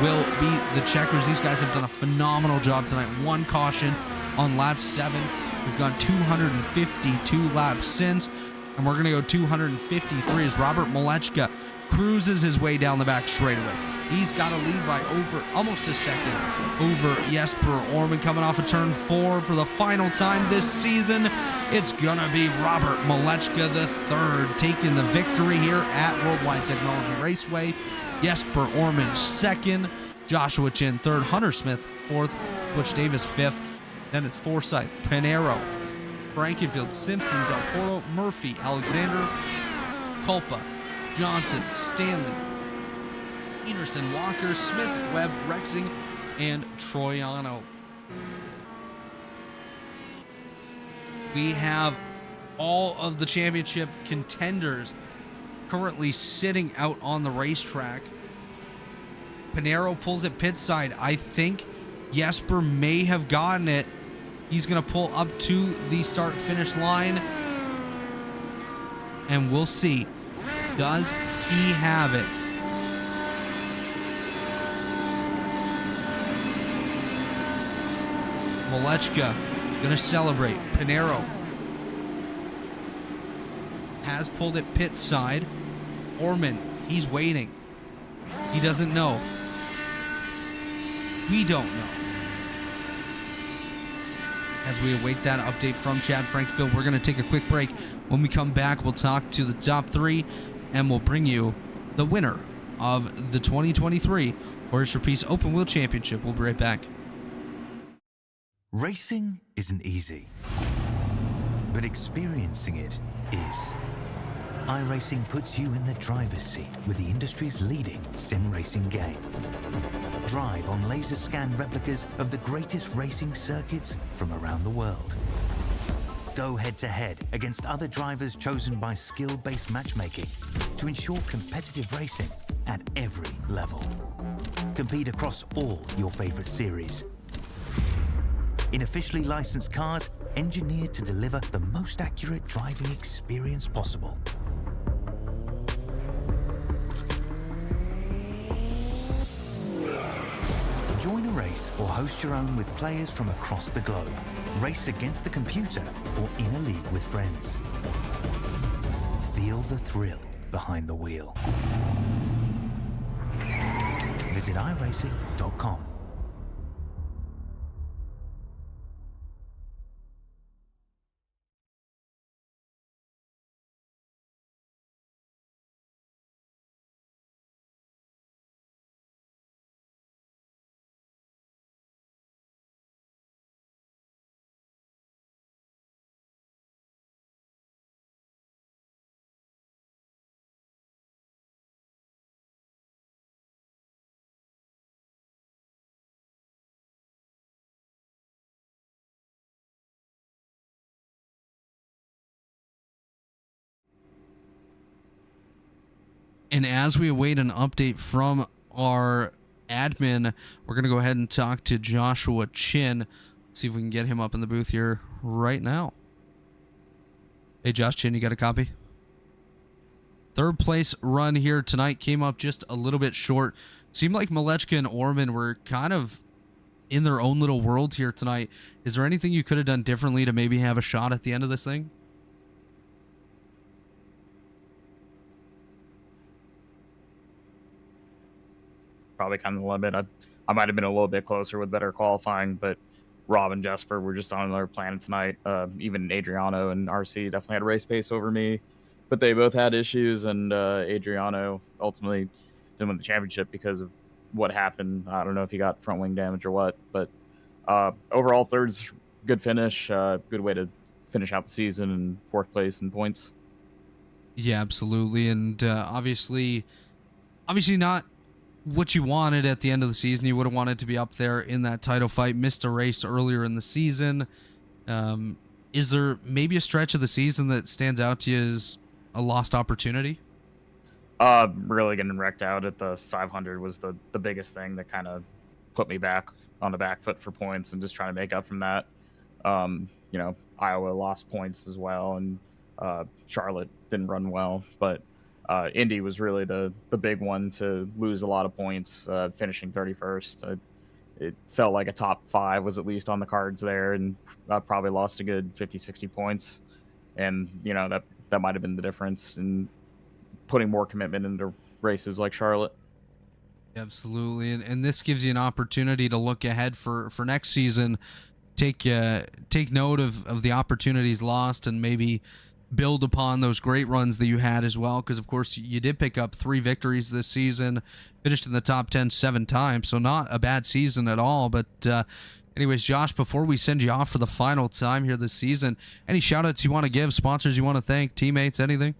will be the checkers. These guys have done a phenomenal job tonight. 1 caution on lap 7. We've gone 252 laps since, and we're going to go 253 as Robert Malechka cruises his way down the back straightaway. He's got a lead by almost a second over Jesper Orman coming off of turn 4 for the final time this season. It's gonna be Robert Malechka III taking the victory here at Worldwide Technology Raceway. Jesper Orman second, Joshua Chin third, Hunter Smith fourth, Butch Davis fifth. Then it's Forsyth, Pinheiro, Frankenfield, Simpson, Del Toro, Murphy, Alexander, Culpa, Johnson, Stanley, Peterson, Walker, Smith, Webb, Rexing, and Troiano. We have all of the championship contenders currently sitting out on the racetrack. Pinheiro pulls it pit side. I think Jesper may have gotten it. He's going to pull up to the start-finish line, and we'll see. Does he have it? Malechka gonna celebrate. Pinheiro has pulled it pit side. Orman, he's waiting. He doesn't know. We don't know. As we await that update from Chad Frankfield, we're gonna take a quick break. When we come back, we'll talk to the top 3, and we'll bring you the winner of the 2023 Warriors for Peace Open Wheel Championship. We'll be right back. Racing isn't easy, but experiencing it is. iRacing puts you in the driver's seat with the industry's leading sim racing game. Drive on laser scan replicas of the greatest racing circuits from around the world. Go head to head against other drivers chosen by skill-based matchmaking to ensure competitive racing at every level. Compete across all your favorite series in officially licensed cars engineered to deliver the most accurate driving experience possible. Join a race or host your own with players from across the globe. Race against the computer or in a league with friends. Feel the thrill behind the wheel. Visit iRacing.com. And as we await an update from our admin, we're going to go ahead and talk to Joshua Chin. Let's see if we can get him up in the booth here right now. Hey, Josh Chin, you got a copy? Third place run here tonight came up just a little bit short. Seemed like Malechka and Orman were kind of in their own little world here tonight. Is there anything you could have done differently to maybe have a shot at the end of this thing? Probably kind of the limit. I might have been a little bit closer with better qualifying, but Rob and Jesper were just on another planet tonight. Even Adriano and RC definitely had race pace over me, but they both had issues, and Adriano ultimately didn't win the championship because of what happened. I don't know if he got front wing damage or what, but overall third's good finish, good way to finish out the season in 4th place in points. Yeah, absolutely. And obviously not what you wanted at the end of the season. You would have wanted to be up there in that title fight. Missed a race earlier in the season. Um, is there maybe a stretch of the season that stands out to you as a lost opportunity? Really getting wrecked out at the 500 was the biggest thing that kind of put me back on the back foot for points, and just trying to make up from that. Iowa lost points as well, and Charlotte didn't run well, but Indy was really the big one to lose a lot of points, finishing 31st. It felt like a top 5 was at least on the cards there, and probably lost a good 50, 60 points, and that might have been the difference in putting more commitment into races like Charlotte. Absolutely, and this gives you an opportunity to look ahead for next season. Take note of the opportunities lost, and maybe build upon those great runs that you had as well. Because of course you did pick up 3 victories this season, finished in the top 10 7 times, so not a bad season at all. But anyways, Josh, before we send you off for the final time here this season, any shout outs you want to give, sponsors you want to thank, teammates, anything?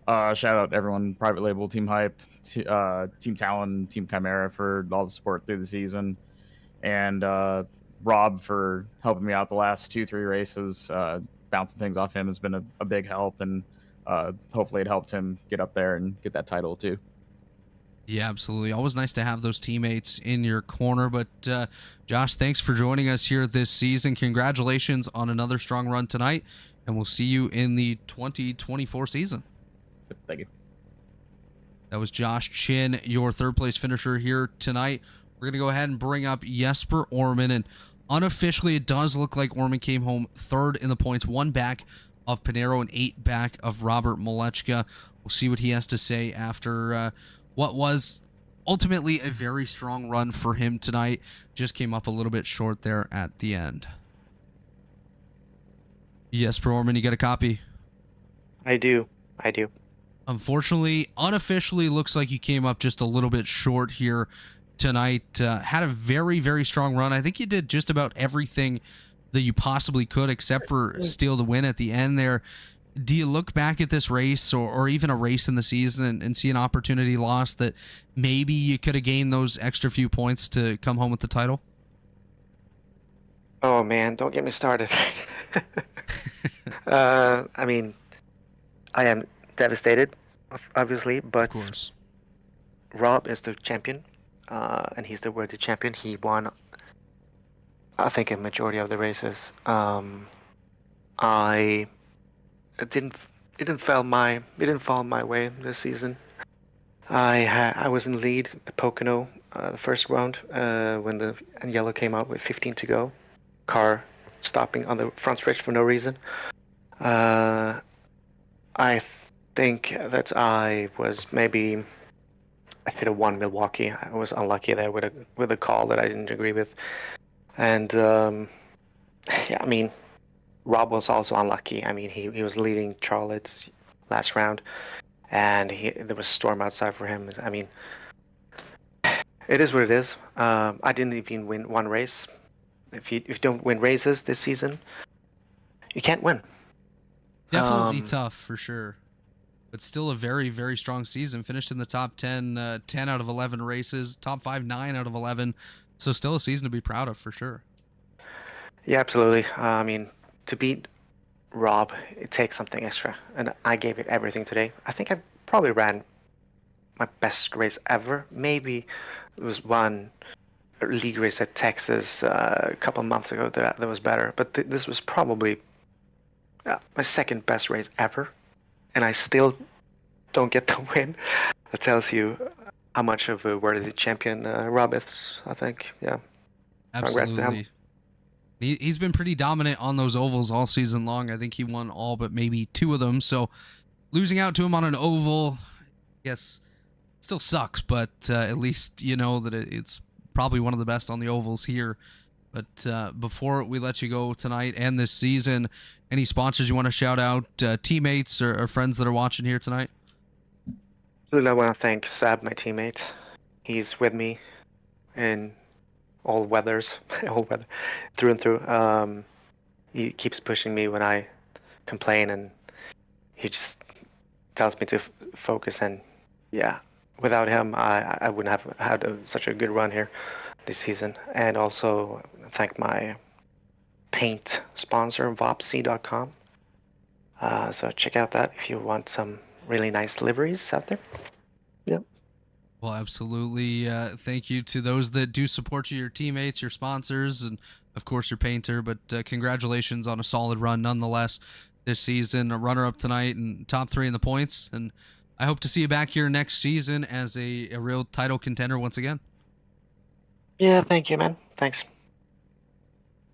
Shout out everyone, Private Label, Team Hype, Team Talon, Team Chimera for all the support through the season, and Rob for helping me out the last 2-3 races. Bouncing things off him has been a big help, and hopefully it helped him get up there and get that title too. Yeah, absolutely. Always nice to have those teammates in your corner. But Josh, thanks for joining us here this season. Congratulations on another strong run tonight, and we'll see you in the 2024 season. Thank you. That was Josh Chin, your 3rd place finisher here tonight. We're going to go ahead and bring up Jesper Orman, and unofficially it does look like Orman came home 3rd in the points, 1 back of Pinero and 8 back of Robert Malechka. We'll see what he has to say after what was ultimately a very strong run for him tonight. Just came up a little bit short there at the end. Jesper Orman, you got a copy? I do. Unfortunately, unofficially, looks like you came up just a little bit short here tonight. Had a very, very strong run. I think you did just about everything that you possibly could, except for steal the win at the end there. Do you look back at this race, or even a race in the season, and see an opportunity lost that maybe you could have gained those extra few points to come home with the title? Oh man, don't get me started. I mean, I am devastated, obviously, but Of course. Rob is the champion, and he's the worthy champion. He won, I think, a majority of the races. It didn't fall my way this season. I was in lead at Pocono the first round when and yellow came out with 15 to go. Car stopping on the front stretch for no reason. I think that I should have won Milwaukee. I was unlucky there with a call that I didn't agree with, and yeah, I mean, Rob was also unlucky. I mean, he was leading Charlotte last round, and there was a storm outside for him. I mean, it is what it is. I didn't even win one race. If you don't win races this season, you can't win. Definitely tough for sure, but still a very, very strong season. Finished in the top 10, 10 out of 11 races, top 5, 9 out of 11. So still a season to be proud of for sure. Yeah, absolutely. I mean, to beat Rob, it takes something extra, and I gave it everything today. I think I probably ran my best race ever. Maybe there was one league race at Texas a couple of months ago that was better, but this was probably my 2nd best race ever, and I still don't get the win. That tells you how much of a worthy champion Rob is, I think. Yeah. Absolutely. He's been pretty dominant on those ovals all season long. I think he won all but maybe 2 of them. So losing out to him on an oval, I guess, still sucks, but at least you know that it's probably one of the best on the ovals here. But before we let you go tonight and this season, any sponsors you want to shout out, teammates or friends that are watching here tonight? Absolutely, I want to thank Sab, my teammate. He's with me in all weathers, all weather, through and through. He keeps pushing me when I complain, and he just tells me to focus. And yeah, without him, I wouldn't have had such a good run here this season. And also thank my paint sponsor, Vopsy.com. So check out that if you want some really nice liveries out there. Yep. Well, absolutely. Thank you to those that do support you, your teammates, your sponsors, and of course your painter. But congratulations on a solid run nonetheless this season. A runner-up tonight and top 3 in the points. And I hope to see you back here next season as a real title contender once again. Yeah, thank you, man. Thanks.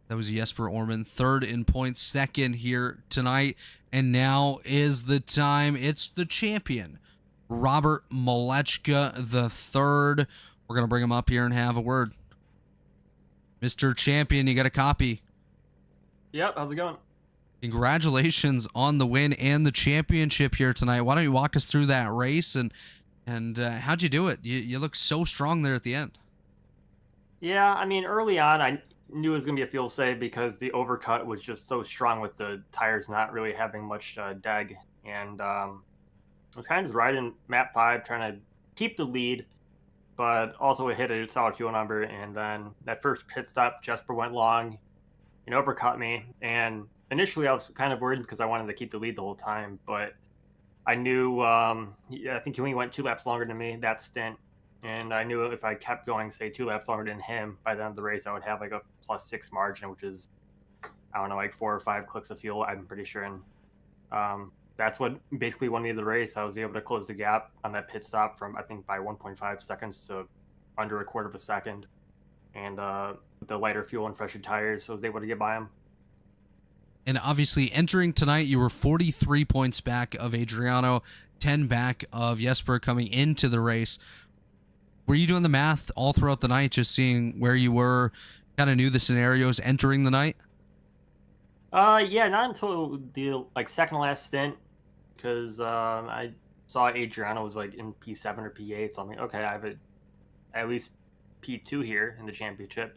That was Jesper Orman, 3rd in points, 2nd here tonight. And now is the time. It's the champion, Robert Malechka III. We're going to bring him up here and have a word. Mr. Champion, you got a copy. Yep, how's it going? Congratulations on the win and the championship here tonight. Why don't you walk us through that race and how'd you do it? You look so strong there at the end. Yeah, I mean, early on, I knew it was going to be a field save because the overcut was just so strong with the tires not really having much deg. And I was kind of just riding map 5, trying to keep the lead, but also hit a solid fuel number. And then that first pit stop, Jesper went long and overcut me. And initially, I was kind of worried because I wanted to keep the lead the whole time. But I knew, I think he only went 2 laps longer than me that stint. And I knew if I kept going, say, 2 laps longer than him, by the end of the race, I would have like a +6 margin, which is, I don't know, like 4 or 5 clicks of fuel, I'm pretty sure. And that's what basically won me the race. I was able to close the gap on that pit stop from, I think, by 1.5 seconds to under a quarter of a second. And with the lighter fuel and fresher tires, I was able to get by him. And obviously, entering tonight, you were 43 points back of Adriano, 10 back of Jesper coming into the race. Were you doing the math all throughout the night, just seeing where you were, kind of knew the scenarios entering the night? Yeah, not until the second to last stint, because I saw Adriano was like in P7 or P8, so I'm like, okay, I have at least P2 here in the championship.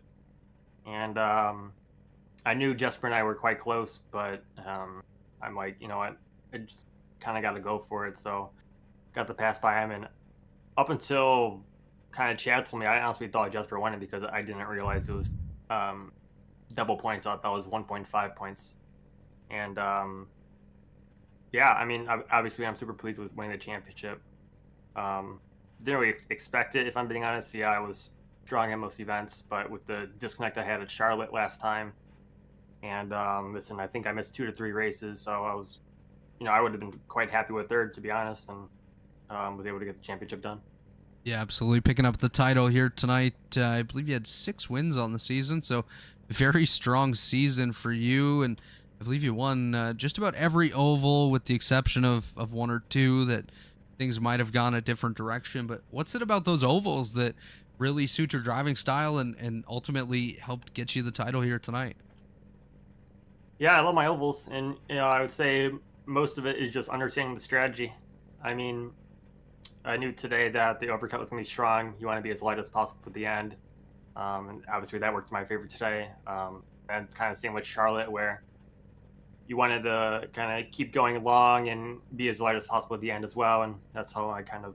And I knew Jesper and I were quite close, but I'm like, you know what, I just kind of got to go for it. So got the pass by him, and up until kind of Chad told me, I honestly thought Jesper won it because I didn't realize it was double points. I thought that was 1.5 points. And yeah, I mean, obviously I'm super pleased with winning the championship. Didn't really expect it, if I'm being honest. Yeah, I was strong at most events, but with the disconnect I had at Charlotte last time, and listen, I think I missed 2 to 3 races, so I was, I would have been quite happy with 3rd, to be honest, and was able to get the championship done. Yeah, absolutely. Picking up the title here tonight. I believe you had 6 wins on the season, so very strong season for you. And I believe you won just about every oval with the exception of 1 or 2 that things might have gone a different direction. But what's it about those ovals that really suit your driving style and ultimately helped get you the title here tonight? Yeah, I love my ovals. And, I would say most of it is just understanding the strategy. I mean, I knew today that the overcut was going to be strong. You want to be as light as possible at the end. And obviously that worked in my favor today. And kind of same with Charlotte, where you wanted to kind of keep going long and be as light as possible at the end as well. And that's how I kind of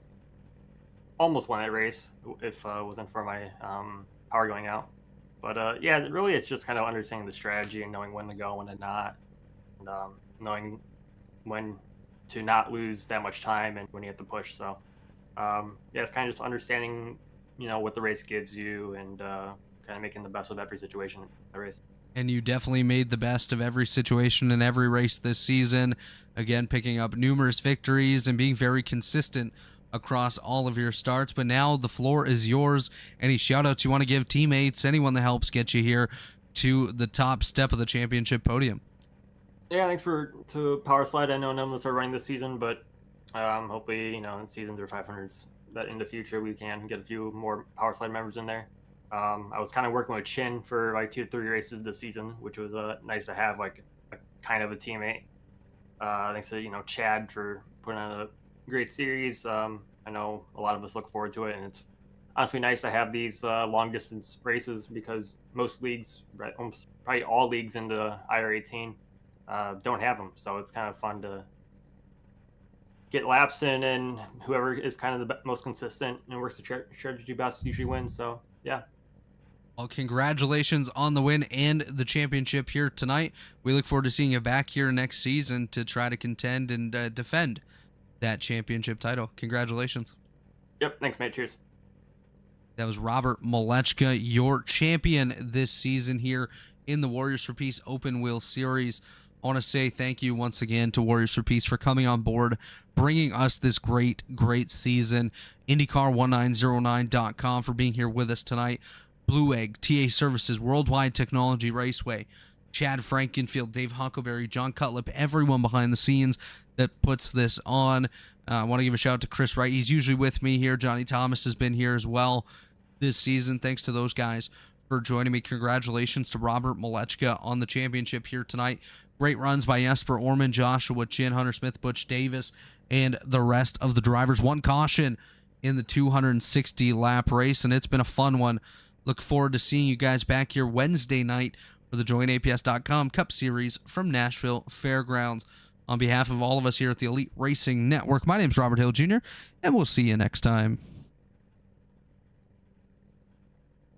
almost won that race if it wasn't for my power going out. But yeah, really it's just kind of understanding the strategy and knowing when to go, when to not. And knowing when to not lose that much time and when you have to push. So yeah, it's kind of just understanding, what the race gives you and kind of making the best of every situation in the race. And you definitely made the best of every situation in every race this season. Again, picking up numerous victories and being very consistent across all of your starts. But now the floor is yours. Any shout outs you want to give teammates, anyone that helps get you here to the top step of the championship podium? Yeah, thanks to Power Slide. I know none of us are running this season, but hopefully, in seasons or 500s that in the future we can get a few more Power Slide members in there. I was kind of working with Chin for like 2 to 3 races this season, which was nice to have like a kind of a teammate. Thanks to Chad for putting on a great series. I know a lot of us look forward to it, and it's honestly nice to have these long distance races because most leagues, right, almost probably all leagues in the IR18 don't have them. So it's kind of fun to get laps in, and whoever is kind of the most consistent and works the strategy best usually wins. So yeah. Well, congratulations on the win and the championship here tonight. We look forward to seeing you back here next season to try to contend and defend that championship title. Congratulations. Yep. Thanks, mate. Cheers. That was Robert Malechka, your champion this season here in the Warriors for Peace Open Wheel Series. I want to say thank you once again to Warriors for Peace for coming on board, bringing us this great season. IndyCar1909.com for being here with us tonight. Blue Egg, TA Services, Worldwide Technology Raceway, Chad Frankenfield, Dave Huckleberry, John Cutlip, everyone behind the scenes that puts this on. I want to give a shout out to Chris Wright. He's usually with me here. Johnny Thomas has been here as well this season. Thanks to those guys for joining me. Congratulations to Robert Malechka on the championship here tonight. Great runs by Jesper Orman, Joshua Chin, Hunter Smith, Butch Davis, and the rest of the drivers. One caution in the 260 lap race, and it's been a fun one. Look forward to seeing you guys back here Wednesday night for the JoinAPS.com Cup Series from Nashville Fairgrounds. On behalf of all of us here at the Elite Racing Network, my name's Robert Hill Jr., and we'll see you next time.